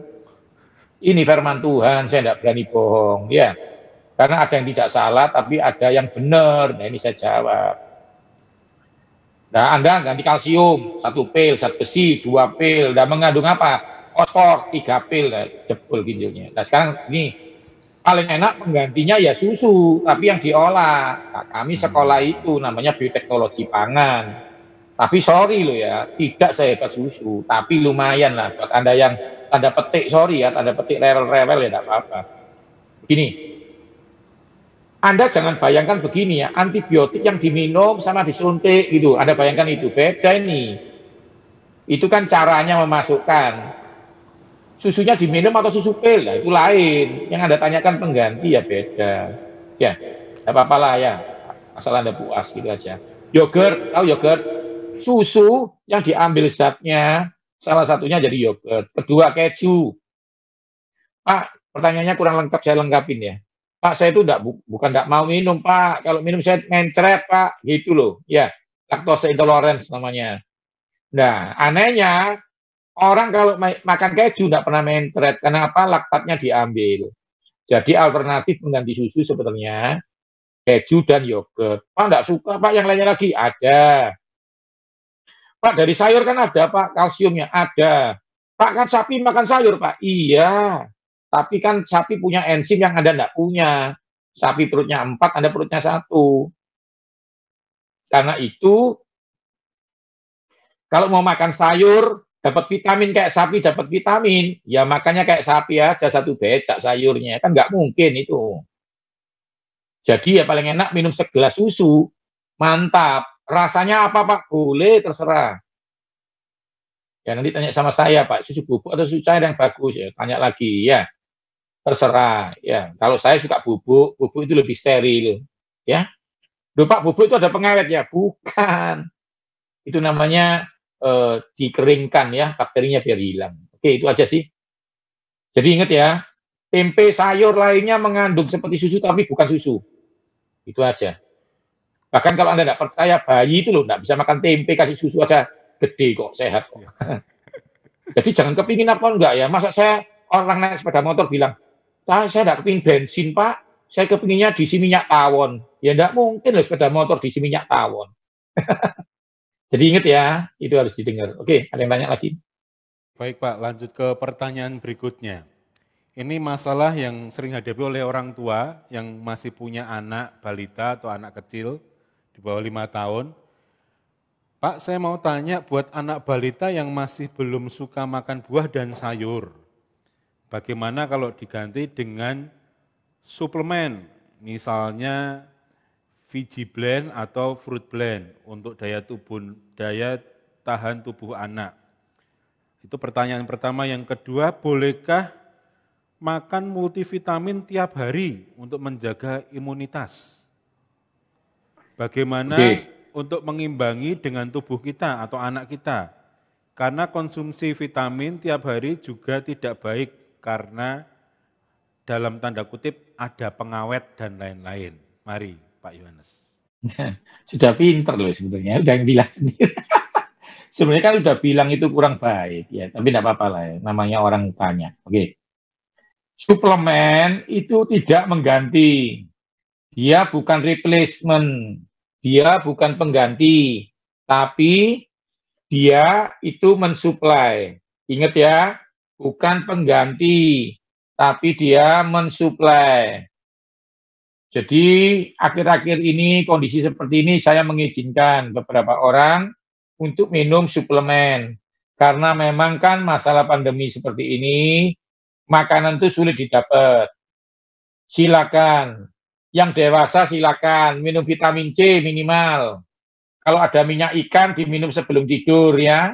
Ini firman Tuhan, saya tidak berani bohong, ya. Karena ada yang tidak salah, tapi ada yang benar. Nah, ini saya jawab. Nah, Anda ganti kalsium, 1 pil, zat besi, 2 pil. Dan mengandung apa? Fosfor, 3 pil. Nah, jebol ginjalnya. Nah, sekarang ini, paling enak penggantinya ya susu, tapi yang diolah. Nah, kami sekolah itu namanya bioteknologi pangan. Tapi sorry loh ya, tidak sehebat susu. Tapi lumayan lah buat Anda yang tanda petik, sorry ya, tanda petik rewel-rewel ya, tidak apa-apa. Begini, Anda jangan bayangkan begini ya, antibiotik yang diminum sama disuntik gitu, Anda bayangkan itu, beda ini. Itu kan caranya memasukkan. Susunya diminum atau susu pil, nah, itu lain. Yang Anda tanyakan pengganti ya beda. Ya, tidak apa-apa lah ya, asal Anda puas gitu aja. Yogurt, tahu yogurt? Susu yang diambil zatnya, salah satunya jadi yogurt. Kedua, keju. Pak, pertanyaannya kurang lengkap, saya lengkapin ya. Pak, saya itu bukan tidak mau minum, Pak. Kalau minum saya mencret, Pak. Gitu loh. Ya, lactose intolerance namanya. Nah, anehnya, orang kalau makan keju tidak pernah mencret. Kenapa? Laktatnya diambil. Jadi alternatif mengganti susu sebenarnya keju dan yogurt. Pak, tidak suka, Pak. Yang lainnya lagi? Ada. Pak, dari sayur kan ada, Pak, kalsiumnya ada. Pak, kan sapi makan sayur, Pak. Iya. Tapi kan sapi punya enzim yang Anda tidak punya. Sapi perutnya 4, Anda perutnya 1. Karena itu, kalau mau makan sayur, dapat vitamin kayak sapi, dapat vitamin. Ya makanya kayak sapi aja, 1 becak sayurnya. Kan nggak mungkin itu. Jadi ya paling enak minum segelas susu. Mantap. Rasanya apa Pak? Boleh, terserah. Ya nanti tanya sama saya Pak, susu bubuk atau susu cair yang bagus ya? Tanya lagi ya. Terserah ya. Kalau saya suka bubuk, bubuk itu lebih steril. Ya. Loh Pak, bubuk itu ada pengawet ya? Bukan. Itu namanya dikeringkan ya, bakterinya biar hilang. Oke, itu aja sih. Jadi ingat ya, tempe sayur lainnya mengandung seperti susu tapi bukan susu. Itu aja. Bahkan kalau Anda tidak percaya, bayi itu loh tidak bisa makan tempe, kasih susu aja gede kok, sehat kok. Jadi jangan kepingin apa enggak ya. Masa saya orang naik sepeda motor bilang, saya tidak kepingin bensin Pak, saya kepinginnya diisi minyak tawon. Ya tidak mungkin loh sepeda motor diisi minyak tawon. Jadi ingat ya, itu harus didengar. Oke, ada yang tanya lagi? Baik Pak, lanjut ke pertanyaan berikutnya. Ini masalah yang sering dihadapi oleh orang tua yang masih punya anak balita atau anak kecil di bawah 5 tahun. Pak, saya mau tanya buat anak balita yang masih belum suka makan buah dan sayur, bagaimana kalau diganti dengan suplemen, misalnya Vigi Blend atau Fruit Blend untuk daya tahan tubuh anak? Itu pertanyaan pertama. Yang kedua, bolehkah makan multivitamin tiap hari untuk menjaga imunitas? Bagaimana untuk mengimbangi dengan tubuh kita atau anak kita? Karena konsumsi vitamin tiap hari juga tidak baik karena dalam tanda kutip ada pengawet dan lain-lain. Mari Pak Yohanes. Sudah pinter loh sebenarnya, udah yang bilang sendiri. Sebenarnya kan udah bilang itu kurang baik ya, tapi tidak apa-apa lah ya, namanya orang tanya. Oke. Suplemen itu tidak mengganti. Dia bukan replacement. Dia bukan pengganti. Tapi Dia itu mensuplai. Ingat ya, bukan pengganti, tapi dia mensuplai. Jadi akhir-akhir ini kondisi seperti ini saya mengizinkan beberapa orang untuk minum suplemen. Karena memang kan masalah pandemi seperti ini, makanan itu sulit didapat. Silakan. Yang dewasa silakan minum vitamin C minimal. Kalau ada minyak ikan diminum sebelum tidur ya.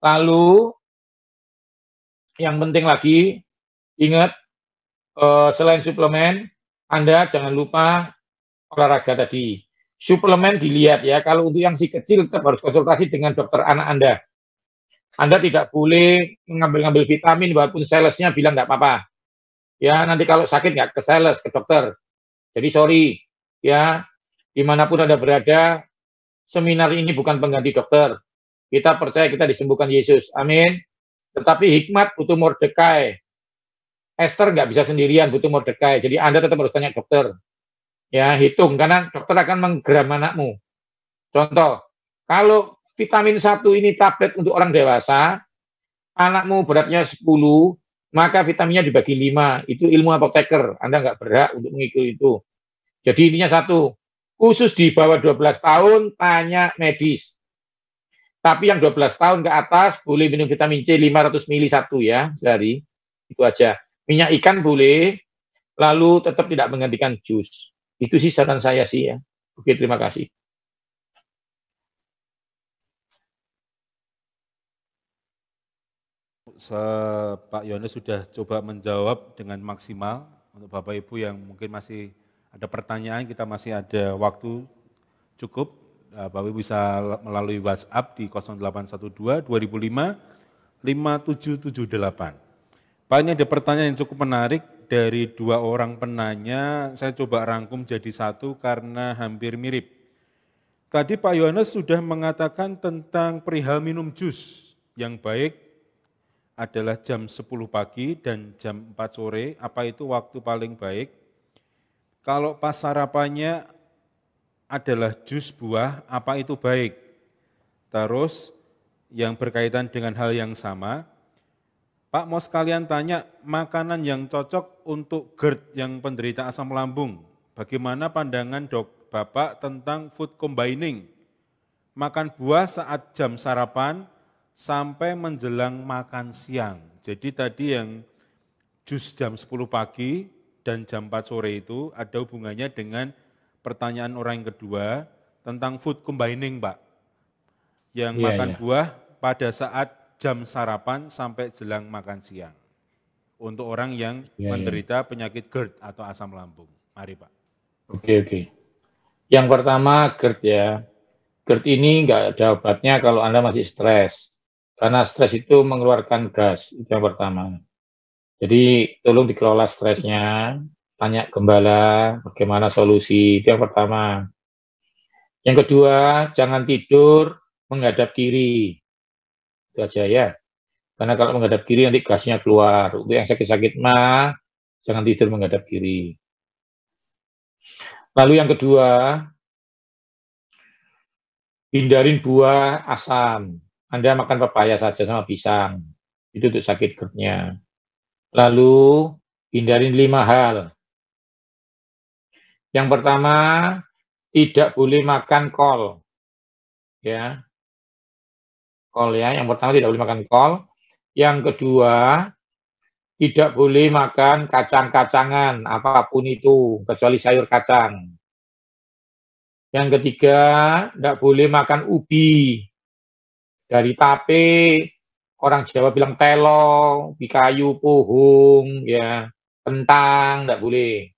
Lalu yang penting lagi ingat selain suplemen, Anda jangan lupa olahraga tadi. Suplemen dilihat ya, kalau untuk yang si kecil tetap harus konsultasi dengan dokter anak Anda. Anda tidak boleh mengambil-ngambil vitamin walaupun salesnya bilang nggak apa-apa. Ya, nanti kalau sakit nggak ke sales, ke dokter. Jadi sorry, ya, dimanapun Anda berada, seminar ini bukan pengganti dokter. Kita percaya kita disembuhkan Yesus. Amin. Tetapi hikmat butuh Mordekai. Esther nggak bisa sendirian, butuh Mordekai. Jadi Anda tetap harus tanya dokter. Ya, hitung, karena dokter akan menggeram anakmu. Contoh, kalau vitamin 1 ini tablet untuk orang dewasa, anakmu beratnya 10, maka vitaminnya dibagi 5. Itu ilmu apoteker. Anda nggak berhak untuk mengikuti itu. Jadi intinya satu, khusus di bawah 12 tahun, tanya medis. Tapi yang 12 tahun ke atas, boleh minum vitamin C 500 ml 1 ya, sehari. Itu aja. Minyak ikan boleh, lalu tetap tidak menggantikan jus. Itu sih saran saya sih ya. Oke, terima kasih. Pak Yohanes sudah coba menjawab dengan maksimal. Untuk Bapak Ibu yang mungkin masih ada pertanyaan, kita masih ada waktu cukup. Bapak Ibu bisa melalui WhatsApp di 0812 2005 5778. Pak, ini ada pertanyaan yang cukup menarik dari 2 orang penanya. Saya coba rangkum jadi satu karena hampir mirip. Tadi Pak Yohanes sudah mengatakan tentang perihal minum jus yang baik adalah jam 10 pagi dan jam 4 sore, apa itu waktu paling baik? Kalau pas sarapannya adalah jus buah, apa itu baik? Terus yang berkaitan dengan hal yang sama, Pak mau sekalian tanya, makanan yang cocok untuk GERD yang penderita asam lambung, bagaimana pandangan Bapak tentang food combining? Makan buah saat jam sarapan sampai menjelang makan siang. Jadi tadi yang jus jam 10 pagi dan jam 4 sore itu ada hubungannya dengan pertanyaan orang yang kedua tentang food combining, Pak. Yang makan buah pada saat jam sarapan sampai jelang makan siang. Untuk orang yang menderita penyakit GERD atau asam lambung. Mari, Pak. Oke. Yang pertama GERD ya. GERD ini nggak ada obatnya kalau Anda masih stres. Karena stres itu mengeluarkan gas, itu yang pertama. Jadi tolong dikelola stresnya, tanya gembala bagaimana solusi, itu yang pertama. Yang kedua, jangan tidur menghadap kiri. Itu aja ya. Karena kalau menghadap kiri nanti gasnya keluar. Untuk yang sakit-sakit mah, jangan tidur menghadap kiri. Lalu yang kedua, hindarin buah asam. Anda makan pepaya saja sama pisang. Itu untuk sakit GERD-nya. Lalu, hindarin 5 hal. Yang pertama, tidak boleh makan kol. Ya. Kol ya, yang pertama tidak boleh makan kol. Yang kedua, tidak boleh makan kacang-kacangan, apapun itu, kecuali sayur kacang. Yang ketiga, tidak boleh makan ubi. Dari tape, orang Jawa bilang telo, bikayu, pohung, ya, kentang, tidak boleh.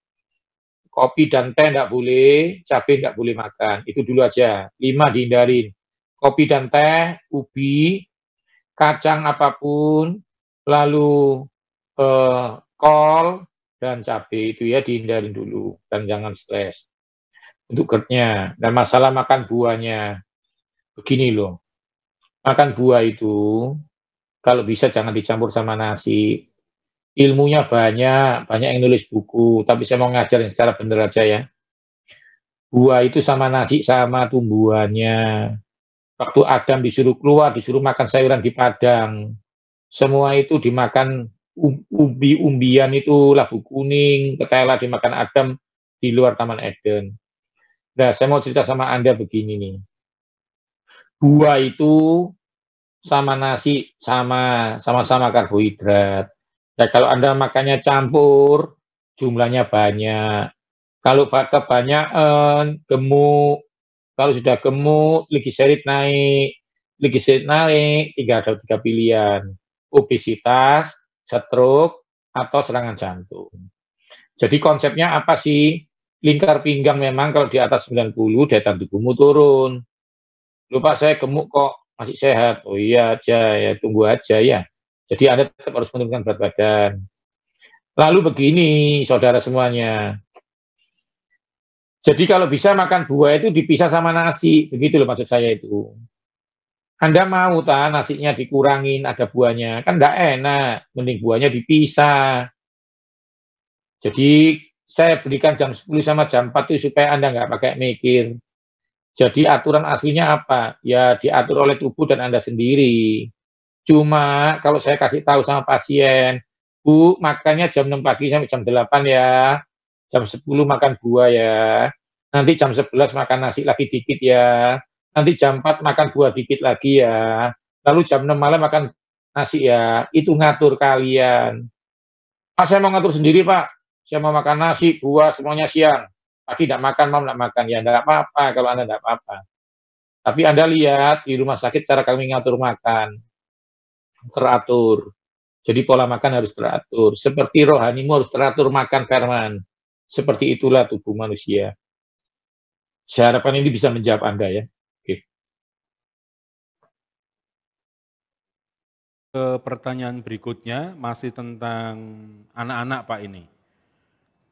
Kopi dan teh tidak boleh, cabai tidak boleh makan. Itu dulu aja. 5 dihindarin. Kopi dan teh, ubi, kacang apapun, lalu kol dan cabai itu ya dihindarin dulu dan jangan stres. Untuk GERD-nya dan masalah makan buahnya, begini loh. Makan buah itu kalau bisa jangan dicampur sama nasi. Ilmunya banyak yang nulis buku, tapi saya mau ngajarin secara benar aja ya. Buah itu sama nasi sama tumbuhannya. Waktu Adam disuruh keluar, disuruh makan sayuran di padang. Semua itu dimakan umbi-umbian itu, labu kuning, ketela dimakan Adam di luar Taman Eden. Nah, saya mau cerita sama Anda begini nih. Buah itu sama nasi sama-sama karbohidrat. Ya kalau Anda makannya campur, jumlahnya banyak. Kalau kebanyakan gemuk, kalau sudah gemuk, trigliserid naik. Trigliserid naik, ada tiga pilihan. Obesitas, stroke, atau serangan jantung. Jadi konsepnya apa sih? Lingkar pinggang memang kalau di atas 90, daya tahan tubuhmu turun. Lupa saya gemuk kok, masih sehat. Oh iya aja, ya tunggu aja ya. Jadi Anda tetap harus menurunkan berat badan. Lalu begini, saudara semuanya. Jadi kalau bisa makan buah itu dipisah sama nasi, begitu loh maksud saya itu. Anda mau nasinya dikurangin, ada buahnya, kan enggak enak, mending buahnya dipisah. Jadi saya berikan jam 10 sama jam 4 itu supaya Anda nggak pakai mikir. Jadi aturan aslinya apa? Ya diatur oleh tubuh dan Anda sendiri. Cuma kalau saya kasih tahu sama pasien, Bu, makannya jam 6 pagi sampai jam 8 ya. Jam 10 makan buah ya. Nanti jam 11 makan nasi lagi dikit ya. Nanti jam 4 makan buah dikit lagi ya. Lalu jam 6 malam makan nasi ya. Itu ngatur kalian. Pak, saya mau ngatur sendiri, Pak. Saya mau makan nasi, buah, semuanya siang. Pagi tidak makan, malam tidak makan. Ya, tidak apa-apa kalau Anda tidak apa-apa. Tapi Anda lihat di rumah sakit cara kami ngatur makan. Teratur. Jadi pola makan harus teratur. Seperti rohanimu harus teratur makan, Firman. Seperti itulah tubuh manusia. Saya harapkan ini bisa menjawab Anda ya. Oke. Ke pertanyaan berikutnya masih tentang anak-anak Pak ini.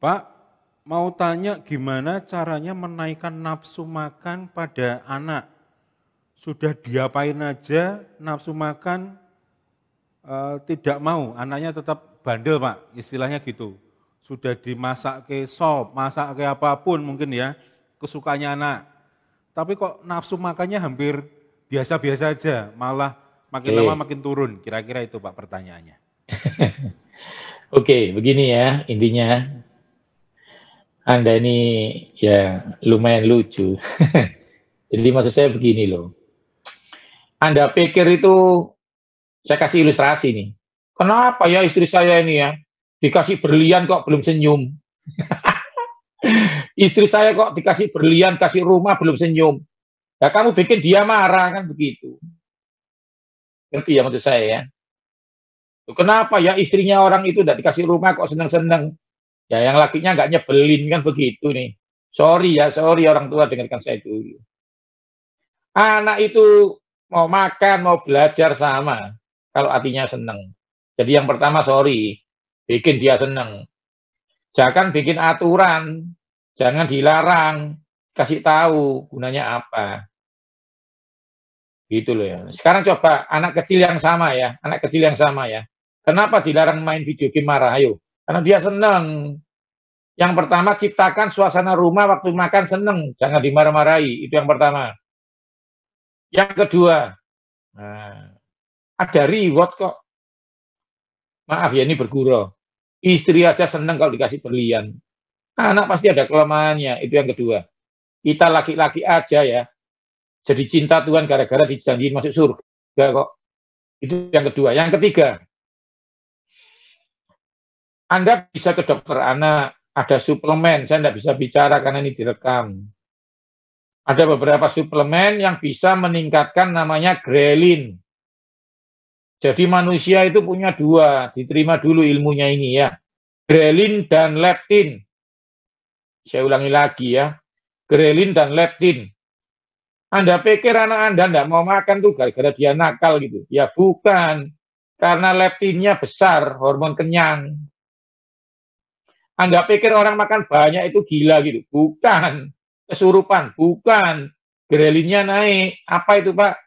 Pak, mau tanya gimana caranya menaikkan nafsu makan pada anak? Sudah diapain aja nafsu makan tidak mau, anaknya tetap bandel Pak, istilahnya gitu. Sudah dimasak ke sop, masak ke apapun mungkin ya, kesukaannya anak. Tapi kok nafsu makannya hampir biasa-biasa aja, malah makin lama makin turun. Kira-kira itu Pak pertanyaannya. Oke, begini ya intinya. Anda ini ya lumayan lucu. Jadi maksud saya begini loh. Anda pikir itu, saya kasih ilustrasi nih. Kenapa ya istri saya ini ya, dikasih berlian kok belum senyum. Istri saya kok dikasih berlian, kasih rumah belum senyum. Ya kamu bikin dia marah kan begitu. Ngerti ya maksud saya ya. Kenapa ya istrinya orang itu udah dikasih rumah kok seneng-seneng. Ya yang lakinya nggak nyebelin kan begitu nih. Sorry orang tua dengarkan saya dulu. Anak itu mau makan, mau belajar sama. Kalau hatinya seneng. Jadi yang pertama sorry, bikin dia seneng. Jangan bikin aturan, jangan dilarang, kasih tahu gunanya apa. Gitu loh ya. Sekarang coba anak kecil yang sama ya, Kenapa dilarang main video game marah? Ayo, karena dia seneng. Yang pertama ciptakan suasana rumah waktu makan seneng, jangan dimarah-marahi. Itu yang pertama. Yang kedua, nah, ada reward kok. Maaf ya ini bergurau. Istri aja seneng kalau dikasih berlian. Anak pasti ada kelemahannya. Itu yang kedua. Kita laki-laki aja ya. Jadi cinta Tuhan gara-gara dijanjiin masuk surga kok. Itu yang kedua. Yang ketiga, Anda bisa ke dokter anak. Ada suplemen. Saya tidak bisa bicara karena ini direkam. Ada beberapa suplemen yang bisa meningkatkan namanya grelin. Jadi manusia itu punya dua, diterima dulu ilmunya ini ya. Grelin dan leptin. Saya ulangi lagi ya. Grelin dan leptin. Anda pikir anak Anda tidak mau makan tuh gara-gara dia nakal gitu. Ya bukan. Karena leptinnya besar, hormon kenyang. Anda pikir orang makan banyak itu gila gitu. Bukan. Kesurupan, bukan. Grelinnya naik. Apa itu Pak?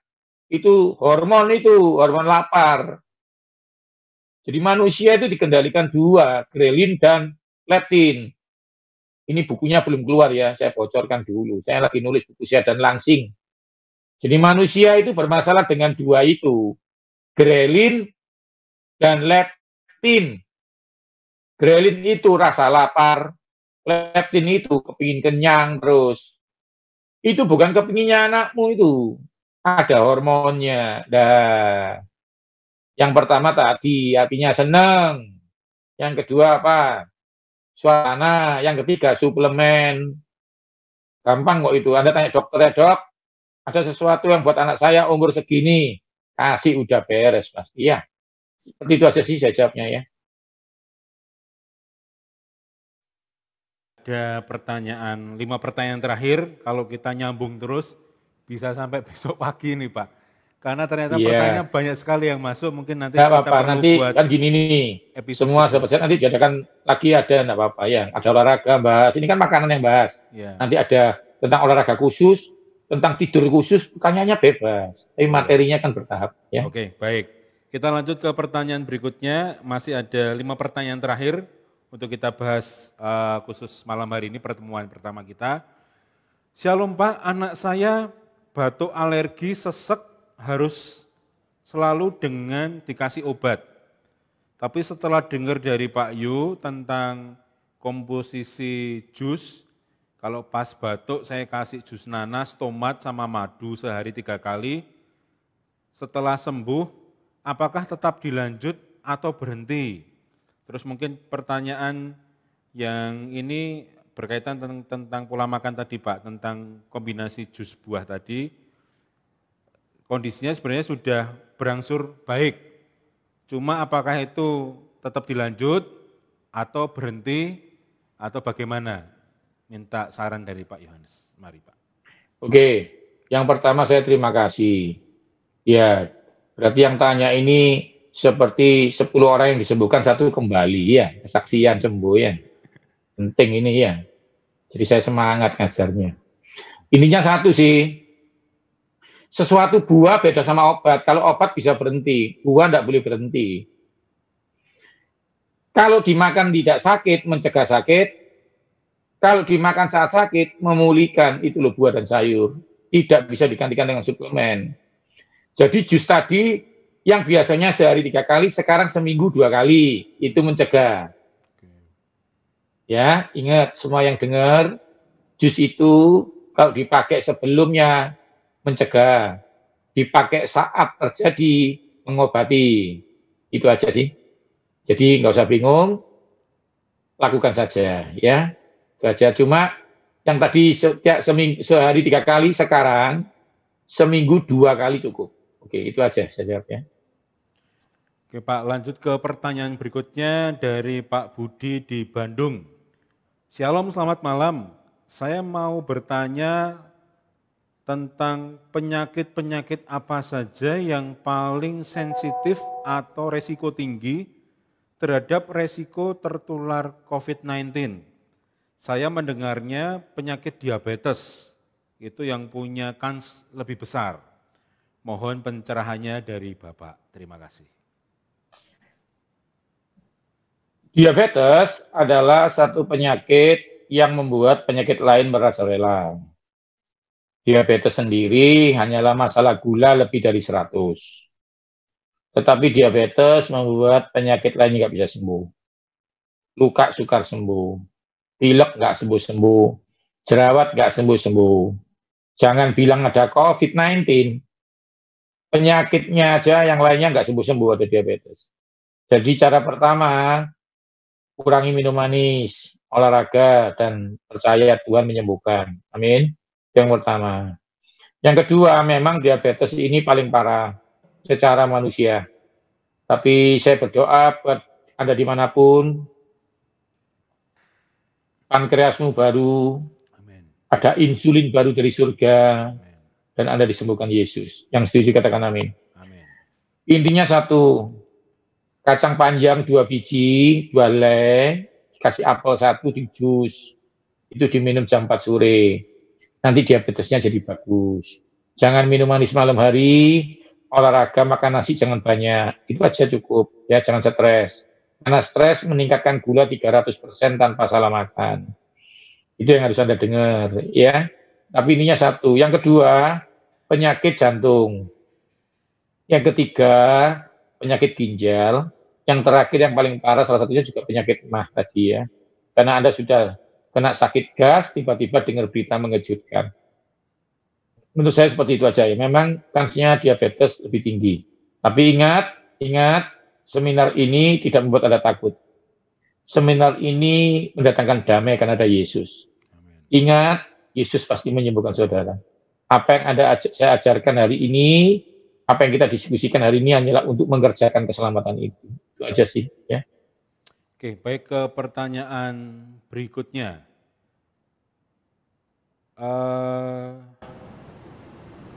Itu, hormon lapar. Jadi manusia itu dikendalikan dua, grelin dan leptin. Ini bukunya belum keluar ya, saya bocorkan dulu. Saya lagi nulis buku Sehat dan Langsing. Jadi manusia itu bermasalah dengan dua itu, grelin dan leptin. Grelin itu rasa lapar, leptin itu kepingin kenyang terus. Itu bukan kepinginnya anakmu itu, ada hormonnya. Dah. Yang pertama tadi hatinya seneng, yang kedua apa? Suasana, yang ketiga suplemen. Gampang kok itu. Anda tanya dokter ya, dok, ada sesuatu yang buat anak saya umur segini, kasih udah beres pasti ya. Seperti itu aja sih saya jawabnya ya. Ada pertanyaan, 5 pertanyaan terakhir, kalau kita nyambung terus bisa sampai besok pagi nih Pak. Karena ternyata pertanyaannya banyak sekali yang masuk, mungkin nanti nggak kita apa-apa, perlu nanti buat kan gini nih, semua sahabat nanti diadakan lagi ada nggak apa-apa ya, ada olahraga bahas, ini kan makanan yang bahas, nanti ada tentang olahraga khusus, tentang tidur khusus, pertanyaannya bebas, tapi materinya kan bertahap ya. Oke, baik. Kita lanjut ke pertanyaan berikutnya, masih ada 5 pertanyaan terakhir untuk kita bahas khusus malam hari ini, pertemuan pertama kita. Shalom Pak, anak saya batuk alergi sesek harus selalu dengan dikasih obat. Tapi setelah dengar dari Pak Yu tentang komposisi jus, kalau pas batuk saya kasih jus nanas, tomat, sama madu sehari 3 kali. Setelah sembuh, apakah tetap dilanjut atau berhenti? Terus mungkin pertanyaan yang ini berkaitan tentang pola makan tadi Pak, tentang kombinasi jus buah tadi. Kondisinya sebenarnya sudah berangsur baik, cuma apakah itu tetap dilanjut atau berhenti atau bagaimana? Minta saran dari Pak Yohanes, mari Pak. Oke, yang pertama saya terima kasih. Ya, berarti yang tanya ini seperti 10 orang yang disembuhkan, 1 kembali ya, kesaksian sembuh ya. Penting ini ya. Jadi saya semangat ngajarnya. Intinya satu sih, sesuatu buah beda sama obat. Kalau obat bisa berhenti, buah tidak boleh berhenti. Kalau dimakan tidak sakit, mencegah sakit. Kalau dimakan saat sakit, memulihkan. Itu loh buah dan sayur. Tidak bisa digantikan dengan suplemen. Jadi jus tadi, yang biasanya sehari 3 kali, sekarang seminggu 2 kali. Itu mencegah. Ya, ingat semua yang dengar, jus itu kalau dipakai sebelumnya, mencegah, dipakai saat terjadi, mengobati. Itu aja sih. Jadi nggak usah bingung, lakukan saja ya. Itu aja. Cuma yang tadi sehari 3 kali, sekarang seminggu 2 kali cukup. Oke, itu aja saya jawab ya. Oke Pak, lanjut ke pertanyaan berikutnya dari Pak Budi di Bandung. Shalom, selamat malam. Saya mau bertanya tentang penyakit-penyakit apa saja yang paling sensitif atau resiko tinggi terhadap resiko tertular COVID-19. Saya mendengarnya penyakit diabetes, itu yang punya kans lebih besar. Mohon pencerahannya dari Bapak. Terima kasih. Diabetes adalah satu penyakit yang membuat penyakit lain merajalela. Diabetes sendiri hanyalah masalah gula lebih dari 100. Tetapi diabetes membuat penyakit lain nggak bisa sembuh. Luka sukar sembuh, pilek nggak sembuh-sembuh, jerawat nggak sembuh-sembuh. Jangan bilang ada COVID-19, penyakitnya aja yang lainnya nggak sembuh-sembuh ada diabetes. Jadi cara pertama, kurangi minum manis, olahraga, dan percaya Tuhan menyembuhkan. Amin. Yang pertama. Yang kedua, memang diabetes ini paling parah secara manusia. Tapi saya berdoa buat Anda dimanapun, pankreasmu baru, amen. Ada insulin baru dari surga, amen. Dan Anda disembuhkan Yesus. Yang setuju katakan amin. Amen. Intinya satu, kacang panjang 2 biji, 2 helai, kasih apel 1 di jus, itu diminum jam 4 sore. Nanti diabetesnya jadi bagus. Jangan minum manis malam hari, olahraga, makan nasi jangan banyak. Itu aja cukup, ya jangan stres. Karena stres meningkatkan gula 300% tanpa salah makan. Itu yang harus Anda dengar, ya. Tapi ininya satu. Yang kedua, penyakit jantung. Yang ketiga, penyakit ginjal. Yang terakhir yang paling parah salah satunya juga penyakit mah tadi ya. Karena Anda sudah kena sakit gas, tiba-tiba dengar berita mengejutkan. Menurut saya seperti itu aja ya. Memang kansnya diabetes lebih tinggi. Tapi ingat, seminar ini tidak membuat Anda takut. Seminar ini mendatangkan damai karena ada Yesus. Ingat, Yesus pasti menyembuhkan saudara. Apa yang saya ajarkan hari ini, apa yang kita diskusikan hari ini hanyalah untuk mengerjakan keselamatan itu. Itu aja sih ya. Oke, baik, ke pertanyaan berikutnya.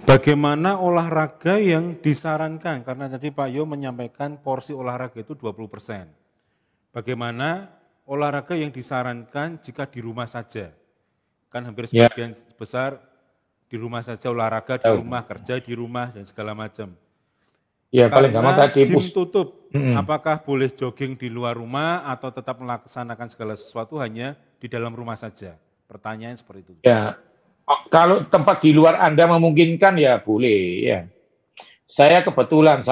Bagaimana olahraga yang disarankan? Karena tadi Pak Yo menyampaikan porsi olahraga itu 20%. Bagaimana olahraga yang disarankan jika di rumah saja? Kan hampir sebagian besar di rumah saja, olahraga di rumah, kerja di rumah, dan segala macam. Ya, paling gampang tadi gym tutup, apakah boleh jogging di luar rumah atau tetap melaksanakan segala sesuatu hanya di dalam rumah saja? Pertanyaan seperti itu. Ya, kalau tempat di luar Anda memungkinkan ya boleh ya. Saya kebetulan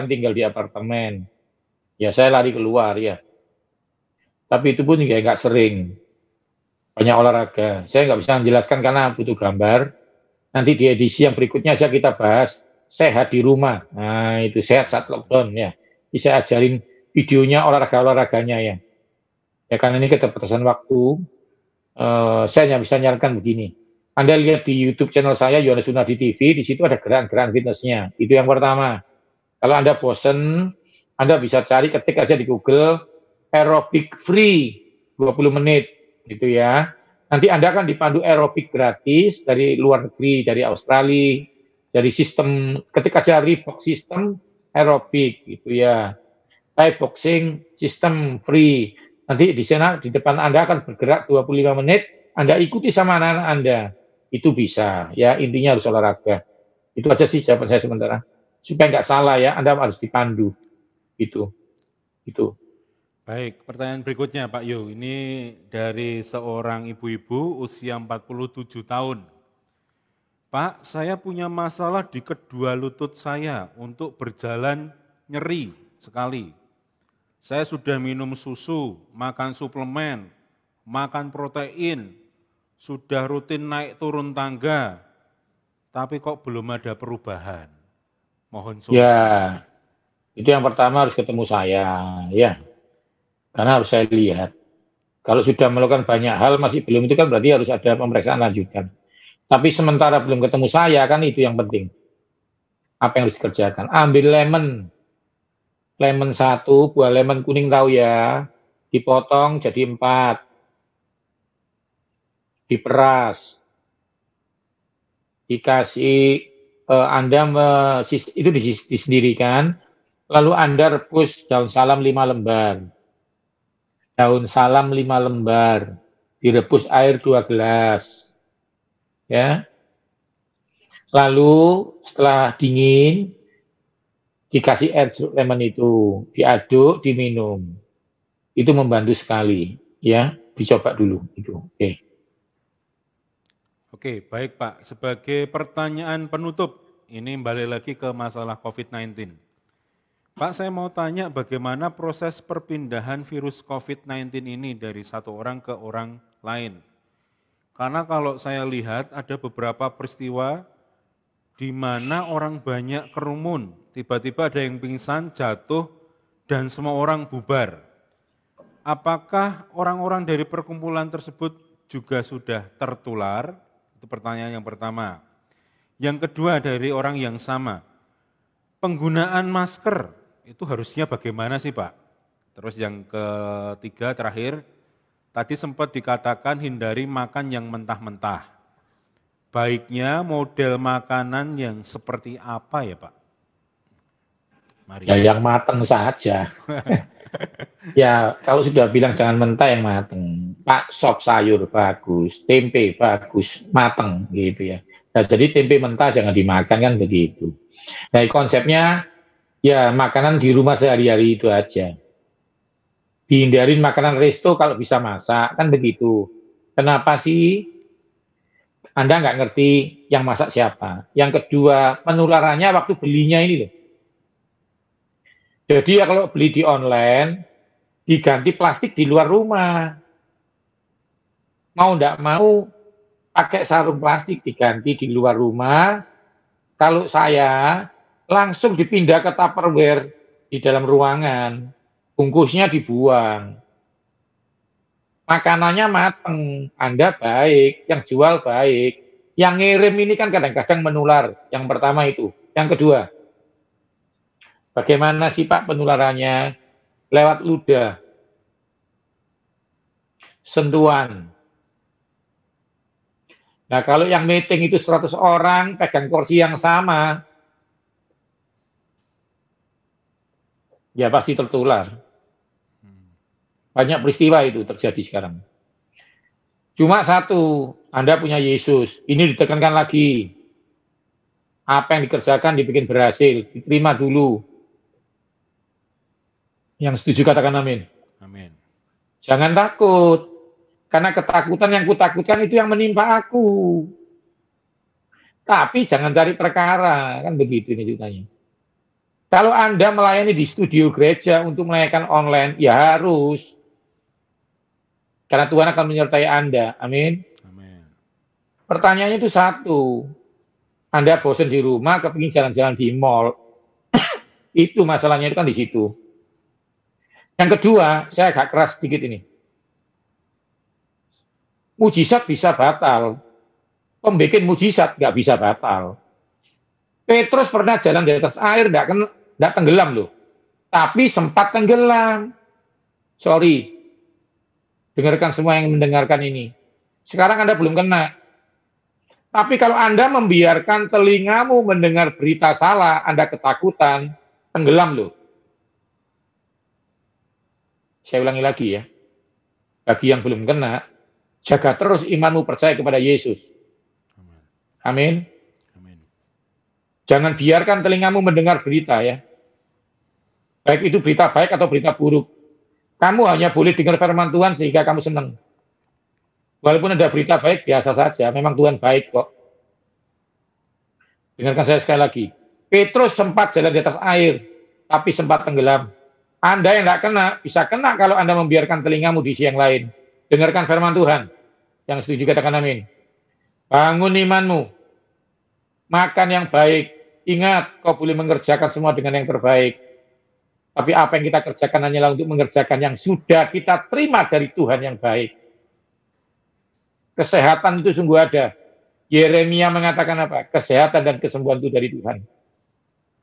tinggal di apartemen. Ya saya lari keluar ya. Tapi itu pun juga nggak sering. Banyak olahraga. Saya nggak bisa menjelaskan karena butuh gambar. Nanti di edisi yang berikutnya aja kita bahas sehat di rumah. Nah itu sehat saat lockdown ya. Bisa ajarin videonya olahraganya ya. Ya karena ini keterbatasan waktu. Saya hanya bisa nyarankan begini. Anda lihat di YouTube channel saya, Yohanes Sunardi TV, di situ ada gerakan-gerakan fitnessnya. Itu yang pertama. Kalau Anda bosen, Anda bisa cari, ketik aja di Google, aerobic free, 20 menit, gitu ya. Nanti Anda akan dipandu aerobik gratis dari luar negeri, dari Australia, dari sistem, ketik aja Reebok sistem aerobik, gitu ya. Thai boxing sistem free. Nanti di sana, di depan Anda akan bergerak 25 menit, Anda ikuti sama anak-anak Anda. Itu bisa, ya intinya harus olahraga. Itu aja sih jawaban saya sementara. Supaya nggak salah ya, Anda harus dipandu. Itu. Baik, pertanyaan berikutnya Pak Yu, ini dari seorang ibu-ibu usia 47 tahun. Pak, saya punya masalah di kedua lutut saya untuk berjalan nyeri sekali. Saya sudah minum susu, makan suplemen, makan protein, sudah rutin naik turun tangga, tapi kok belum ada perubahan. Mohon solusi. Ya, itu yang pertama harus ketemu saya, ya. Karena harus saya lihat. Kalau sudah melakukan banyak hal masih belum, itu kan berarti harus ada pemeriksaan lanjutan. Tapi sementara belum ketemu saya, kan itu yang penting. Apa yang harus dikerjakan? Ambil lemon 1, buah lemon kuning tahu ya, dipotong jadi 4, diperas, dikasih Anda itu disendirikan, lalu Anda rebus daun salam 5 lembar. Daun salam 5 lembar, direbus air 2 gelas. Ya. Lalu setelah dingin dikasih air jeruk lemon itu, diaduk, diminum. Itu membantu sekali, ya. Dicoba dulu itu. Oke. Oke, baik Pak. Sebagai pertanyaan penutup, ini balik lagi ke masalah COVID-19. Pak, saya mau tanya bagaimana proses perpindahan virus COVID-19 ini dari satu orang ke orang lain. Karena kalau saya lihat ada beberapa peristiwa di mana orang banyak kerumun, tiba-tiba ada yang pingsan, jatuh, dan semua orang bubar. Apakah orang-orang dari perkumpulan tersebut juga sudah tertular? Itu pertanyaan yang pertama. Yang kedua dari orang yang sama, penggunaan masker itu harusnya bagaimana sih Pak? Terus yang ketiga terakhir, tadi sempat dikatakan hindari makan yang mentah-mentah. Baiknya model makanan yang seperti apa ya Pak? Mari. Ya yang matang saja. Ya kalau sudah bilang jangan mentah yang matang. Pak, sop sayur bagus, tempe bagus, matang gitu ya. Nah, jadi tempe mentah jangan dimakan kan begitu. Nah konsepnya ya makanan di rumah sehari-hari itu aja. Dihindarin makanan resto kalau bisa masak kan begitu. Kenapa sih? Anda nggak ngerti yang masak siapa. Yang kedua, penularannya waktu belinya ini loh. Jadi ya kalau beli di online, diganti plastik di luar rumah. Mau nggak mau, pakai sarung plastik diganti di luar rumah. Kalau saya, langsung dipindah ke Tupperware di dalam ruangan. Bungkusnya dibuang. Makanannya mateng, Anda baik, yang jual baik. Yang ngirim ini kan kadang-kadang menular. Yang pertama itu. Yang kedua, bagaimana sih Pak penularannya? Lewat ludah, sentuhan. Nah kalau yang meeting itu 100 orang, pegang kursi yang sama, ya pasti tertular. Banyak peristiwa itu terjadi sekarang. Cuma satu, Anda punya Yesus. Ini ditekankan lagi. Apa yang dikerjakan dibikin berhasil. Diterima dulu. Yang setuju katakan amin. Amin. Jangan takut. Karena ketakutan yang kutakutkan itu yang menimpa aku. Tapi jangan cari perkara. Kan begitu ini ceritanya. Kalau Anda melayani di studio gereja untuk melayani online, ya harus. Karena Tuhan akan menyertai Anda. Amin. Amin. Pertanyaannya itu satu. Anda bosan di rumah, kepingin jalan-jalan di mall. Itu masalahnya itu kan di situ. Yang kedua, saya agak keras sedikit ini. Mujizat bisa batal. Pembikin mujizat nggak bisa batal. Petrus pernah jalan di atas air, nggak tenggelam loh. Tapi sempat tenggelam. Sorry. Dengarkan semua yang mendengarkan ini. Sekarang Anda belum kena. Tapi kalau Anda membiarkan telingamu mendengar berita salah, Anda ketakutan, tenggelam loh. Saya ulangi lagi ya. Bagi yang belum kena, jaga terus imanmu percaya kepada Yesus. Amin. Amin. Jangan biarkan telingamu mendengar berita ya. Baik itu berita baik atau berita buruk. Kamu hanya boleh dengar firman Tuhan sehingga kamu senang. Walaupun ada berita baik, biasa saja. Memang Tuhan baik kok. Dengarkan saya sekali lagi. Petrus sempat jalan di atas air, tapi sempat tenggelam. Anda yang tidak kena, bisa kena kalau Anda membiarkan telingamu di sisi yang lain. Dengarkan firman Tuhan. Yang setuju katakan amin. Bangun imanmu. Makan yang baik. Ingat, kau boleh mengerjakan semua dengan yang terbaik. Tapi apa yang kita kerjakan hanyalah untuk mengerjakan yang sudah kita terima dari Tuhan yang baik. Kesehatan itu sungguh ada. Yeremia mengatakan apa? Kesehatan dan kesembuhan itu dari Tuhan.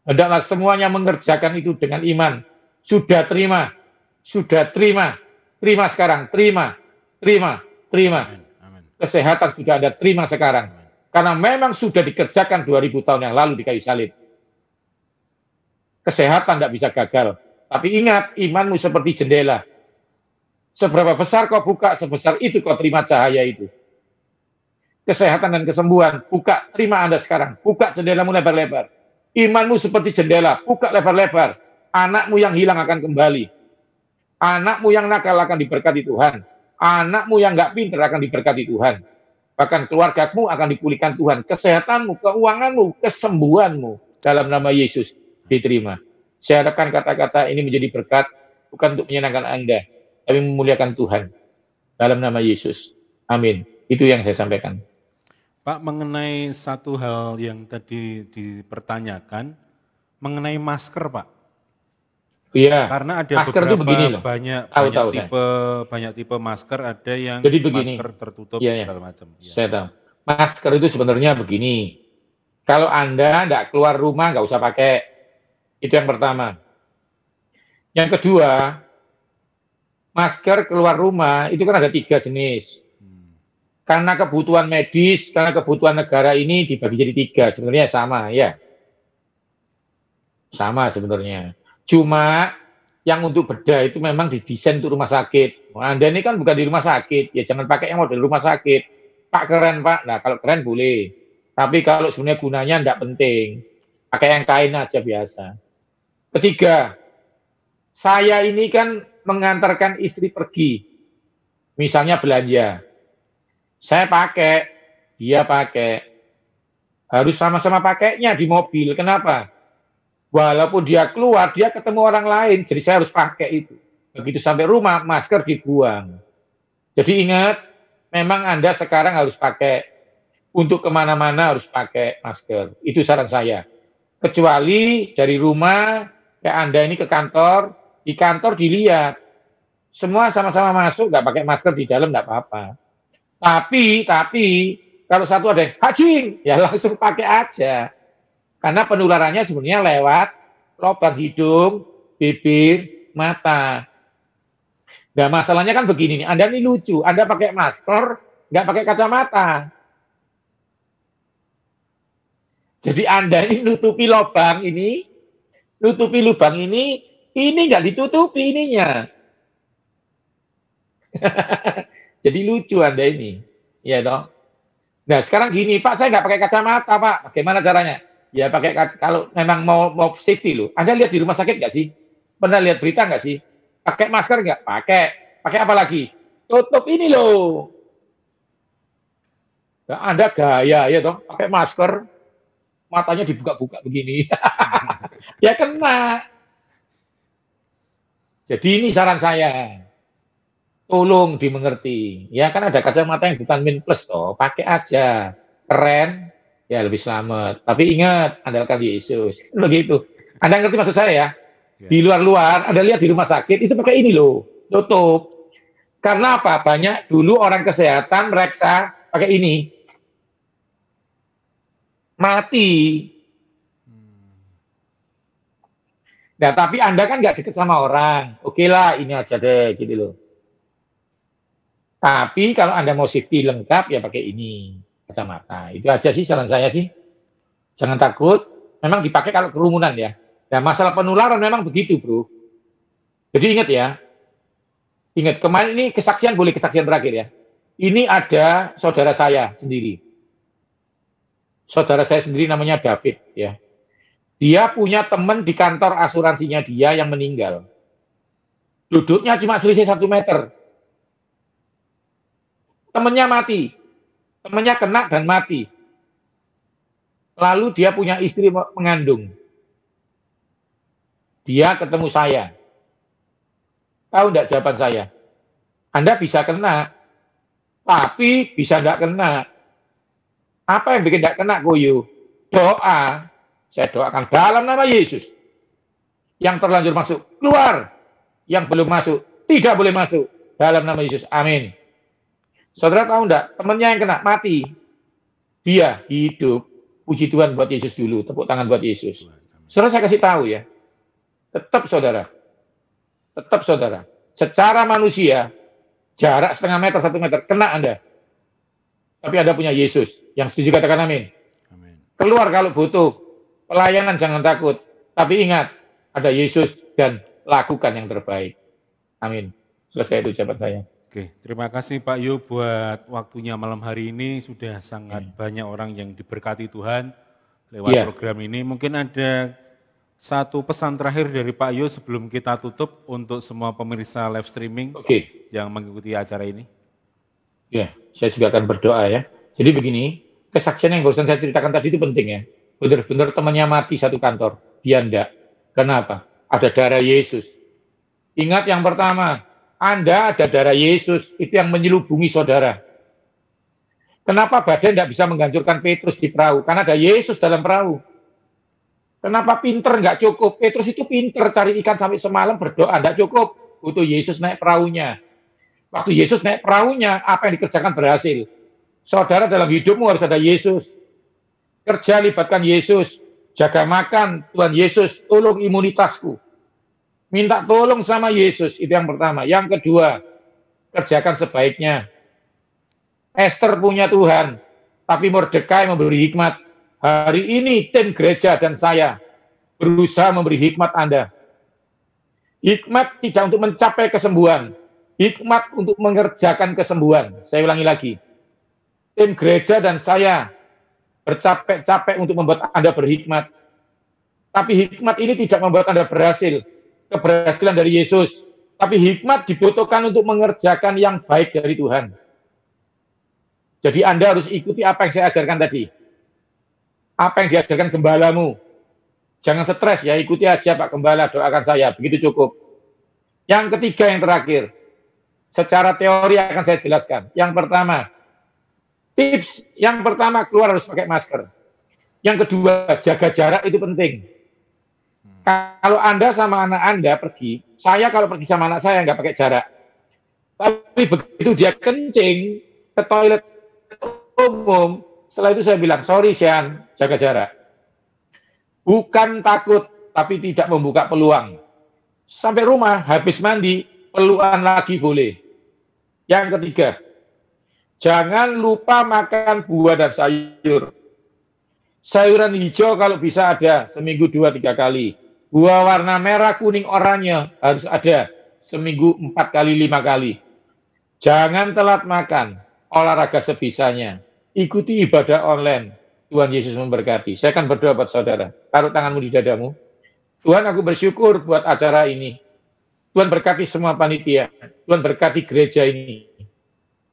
Hendaklah semuanya mengerjakan itu dengan iman. Sudah terima. Sudah terima. Terima sekarang. Terima. Terima. Terima. Amin. Kesehatan sudah ada. Terima sekarang. Karena memang sudah dikerjakan 2000 tahun yang lalu di kayu salib. Kesehatan tidak bisa gagal. Tapi ingat, imanmu seperti jendela. Seberapa besar kau buka, sebesar itu kau terima cahaya itu. Kesehatan dan kesembuhan, buka, terima Anda sekarang. Buka jendelamu lebar-lebar. Imanmu seperti jendela, buka lebar-lebar. Anakmu yang hilang akan kembali. Anakmu yang nakal akan diberkati Tuhan. Anakmu yang nggak pintar akan diberkati Tuhan. Bahkan keluargamu akan dipulihkan Tuhan. Kesehatanmu, keuanganmu, kesembuhanmu dalam nama Yesus diterima. Saya harapkan kata-kata ini menjadi berkat, bukan untuk menyenangkan Anda, tapi memuliakan Tuhan dalam nama Yesus. Amin. Itu yang saya sampaikan. Pak, mengenai satu hal yang tadi dipertanyakan, mengenai masker, Pak. Iya. Karena ada masker beberapa itu begini loh. banyak tipe masker, ada yang jadi begini, masker tertutup iya, segala macam. Ya. Saya tahu. Masker itu sebenarnya begini. Kalau Anda tidak keluar rumah, nggak usah pakai. Itu yang pertama. Yang kedua, masker keluar rumah itu kan ada 3 jenis. Karena kebutuhan medis, karena kebutuhan negara ini dibagi jadi 3. Sebenarnya sama, ya. Sama sebenarnya. Cuma yang untuk bedah itu memang didesain untuk rumah sakit. Anda ini kan bukan di rumah sakit, ya jangan pakai yang model rumah sakit. Pak keren Pak, nah kalau keren boleh. Tapi kalau sebenarnya gunanya tidak penting. Pakai yang kain aja biasa. Ketiga, saya ini kan mengantarkan istri pergi. Misalnya belanja. Saya pakai dia pakai. Harus sama-sama pakainya di mobil. Kenapa? Walaupun dia keluar, dia ketemu orang lain. Jadi saya harus pakai itu. Begitu sampai rumah, masker dibuang. Jadi ingat, memang Anda sekarang harus pakai. Untuk kemana-mana harus pakai masker. Itu saran saya. Kecuali dari rumah, kayak Anda ini ke kantor, di kantor dilihat. Semua sama-sama masuk, nggak pakai masker di dalam, nggak apa-apa. Tapi, kalau satu ada yang hajing, ya langsung pakai aja. Karena penularannya sebenarnya lewat lubang hidung, bibir, mata. Nah, masalahnya kan begini nih, Anda ini lucu, Anda pakai masker, nggak pakai kacamata. Jadi Anda ini nutupi lubang ini nggak ditutupi ininya. Jadi lucu Anda ini, ya dong. Nah sekarang gini, Pak, saya nggak pakai kacamata, Pak. Bagaimana caranya? Ya pakai, kalau memang mau safety loh. Anda lihat di rumah sakit nggak sih? Pernah lihat berita nggak sih? Pakai masker nggak? Pakai apa lagi? Tutup ini loh. Nah, Anda gaya ya dong, pakai masker, matanya dibuka-buka begini. Ya kena. Jadi ini saran saya. Tolong dimengerti. Ya kan ada kacamata yang bukan min plus toh, pakai aja. Keren, ya lebih selamat. Tapi ingat, andalkan Yesus. Begitu. Anda ngerti maksud saya ya? Di luar-luar, Anda lihat di rumah sakit, itu pakai ini loh, tutup. Karena apa? Banyak dulu orang kesehatan mereksa pakai ini. Mati. Nah, tapi Anda kan nggak deket sama orang. Oke lah, ini aja deh, gitu loh. Tapi kalau Anda mau safety lengkap, ya pakai ini, kacamata. Itu aja sih saran saya sih. Jangan takut, memang dipakai kalau kerumunan ya. Nah, masalah penularan memang begitu, bro. Jadi ingat ya, ingat kemarin ini kesaksian, boleh kesaksian terakhir ya. Ini ada saudara saya sendiri. Saudara saya sendiri namanya David ya. Dia punya teman di kantor asuransinya dia yang meninggal. Duduknya cuma selisih 1 meter. Temannya mati. Temannya kena dan mati. Lalu dia punya istri mengandung. Dia ketemu saya. Tahu enggak jawaban saya? Anda bisa kena, tapi bisa enggak kena. Apa yang bikin enggak kena, Koyo? Doa. Saya doakan dalam nama Yesus. Yang terlanjur masuk, keluar. Yang belum masuk, tidak boleh masuk. Dalam nama Yesus. Amin. Saudara tahu enggak? Temannya yang kena, mati. Dia hidup. Puji Tuhan buat Yesus dulu. Tepuk tangan buat Yesus. Saudara saya kasih tahu ya. Tetap saudara. Secara manusia, jarak 0,5 meter, 1 meter, kena Anda. Tapi Anda punya Yesus. Yang setuju katakan amin. Amin. Keluar kalau butuh. Pelayanan jangan takut. Tapi ingat, ada Yesus dan lakukan yang terbaik. Amin. Selesai itu jawaban saya. Oke, terima kasih Pak Yu buat waktunya malam hari ini. Sudah sangat banyak orang yang diberkati Tuhan lewat program ini. Mungkin ada satu pesan terakhir dari Pak Yu sebelum kita tutup untuk semua pemirsa live streaming yang mengikuti acara ini. Ya, saya juga akan berdoa ya. Jadi begini, kesaksian yang barusan saya ceritakan tadi itu penting ya. Benar-benar temannya mati satu kantor, dia enggak. Kenapa? Ada darah Yesus. Ingat yang pertama, Anda ada darah Yesus, itu yang menyelubungi saudara. Kenapa badai tidak bisa menghancurkan Petrus di perahu? Karena ada Yesus dalam perahu. Kenapa pinter nggak cukup? Petrus itu pinter cari ikan sampai semalam berdoa, nggak cukup. Butuh Yesus naik perahunya. Waktu Yesus naik perahunya, apa yang dikerjakan berhasil. Saudara dalam hidupmu harus ada Yesus. Kerja libatkan Yesus. Jaga makan, Tuhan Yesus, tolong imunitasku. Minta tolong sama Yesus, itu yang pertama. Yang kedua, kerjakan sebaiknya. Esther punya Tuhan, tapi Mordekai memberi hikmat. Hari ini tim gereja dan saya berusaha memberi hikmat Anda. Hikmat tidak untuk mencapai kesembuhan, hikmat untuk mengerjakan kesembuhan. Saya ulangi lagi. Tim gereja dan saya bercapek-capek untuk membuat Anda berhikmat. Tapi hikmat ini tidak membuat Anda berhasil. Keberhasilan dari Yesus. Tapi hikmat dibutuhkan untuk mengerjakan yang baik dari Tuhan. Jadi Anda harus ikuti apa yang saya ajarkan tadi. Apa yang diajarkan gembalamu. Jangan stres ya, ikuti aja Pak Gembala, doakan saya, begitu cukup. Yang ketiga, yang terakhir, secara teori akan saya jelaskan. Yang pertama, tips yang pertama, keluar harus pakai masker. Yang kedua, jaga jarak itu penting. Kalau Anda sama anak Anda pergi, saya kalau pergi sama anak saya nggak pakai jarak. Tapi begitu dia kencing ke toilet umum, setelah itu saya bilang, sorry Sian, jaga jarak. Bukan takut, tapi tidak membuka peluang. Sampai rumah, habis mandi, peluang lagi boleh. Yang ketiga, jangan lupa makan buah dan sayur. Sayuran hijau kalau bisa ada, seminggu 2-3 kali. Buah warna merah, kuning, oranye harus ada, seminggu 4 kali, 5 kali. Jangan telat makan, olahraga sebisanya. Ikuti ibadah online. Tuhan Yesus memberkati. Saya akan berdoa buat saudara. Taruh tanganmu di dadamu. Tuhan, aku bersyukur buat acara ini. Tuhan berkati semua panitia. Tuhan berkati gereja ini.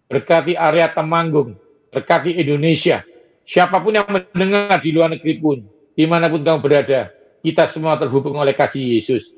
Berkati area Temanggung. Berkati Indonesia. Siapapun yang mendengar di luar negeri pun, dimanapun kamu berada, kita semua terhubung oleh kasih Yesus.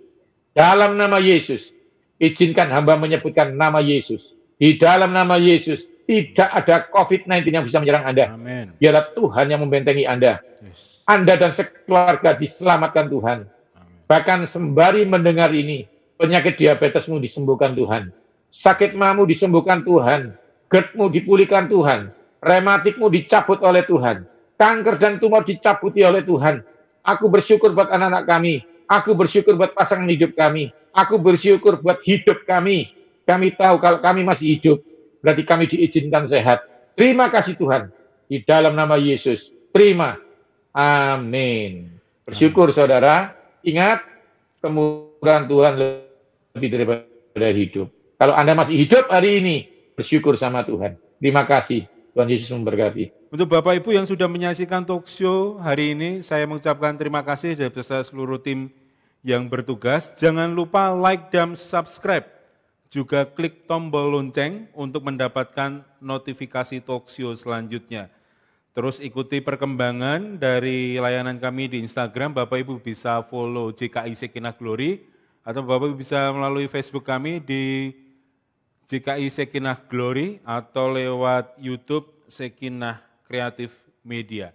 Dalam nama Yesus, izinkan hamba menyebutkan nama Yesus. Di dalam nama Yesus, tidak ada COVID-19 yang bisa menyerang Anda. Amin. Biarlah Tuhan yang membentengi Anda. Yes. Anda dan sekeluarga diselamatkan Tuhan. Amin. Bahkan sembari mendengar ini, penyakit diabetesmu disembuhkan Tuhan. Sakit mamu disembuhkan Tuhan. GERD-mu dipulihkan Tuhan. Rematikmu dicabut oleh Tuhan. Kanker dan tumor dicabuti oleh Tuhan. Aku bersyukur buat anak-anak kami. Aku bersyukur buat pasangan hidup kami. Aku bersyukur buat hidup kami. Kami tahu kalau kami masih hidup, berarti kami diizinkan sehat. Terima kasih Tuhan. Di dalam nama Yesus. Terima. Amin. Bersyukur saudara. Ingat, kemurahan Tuhan lebih daripada hidup. Kalau Anda masih hidup hari ini, bersyukur sama Tuhan. Terima kasih. Tuhan Yesus memberkati. Untuk Bapak Ibu yang sudah menyaksikan talk show hari ini, saya mengucapkan terima kasih dari beserta seluruh tim yang bertugas. Jangan lupa like dan subscribe. Juga klik tombol lonceng untuk mendapatkan notifikasi talk show selanjutnya. Terus ikuti perkembangan dari layanan kami di Instagram. Bapak Ibu bisa follow JKI Shekinah Glory, atau Bapak Ibu bisa melalui Facebook kami di JKI Shekinah Glory, atau lewat YouTube Shekinah Creative Media.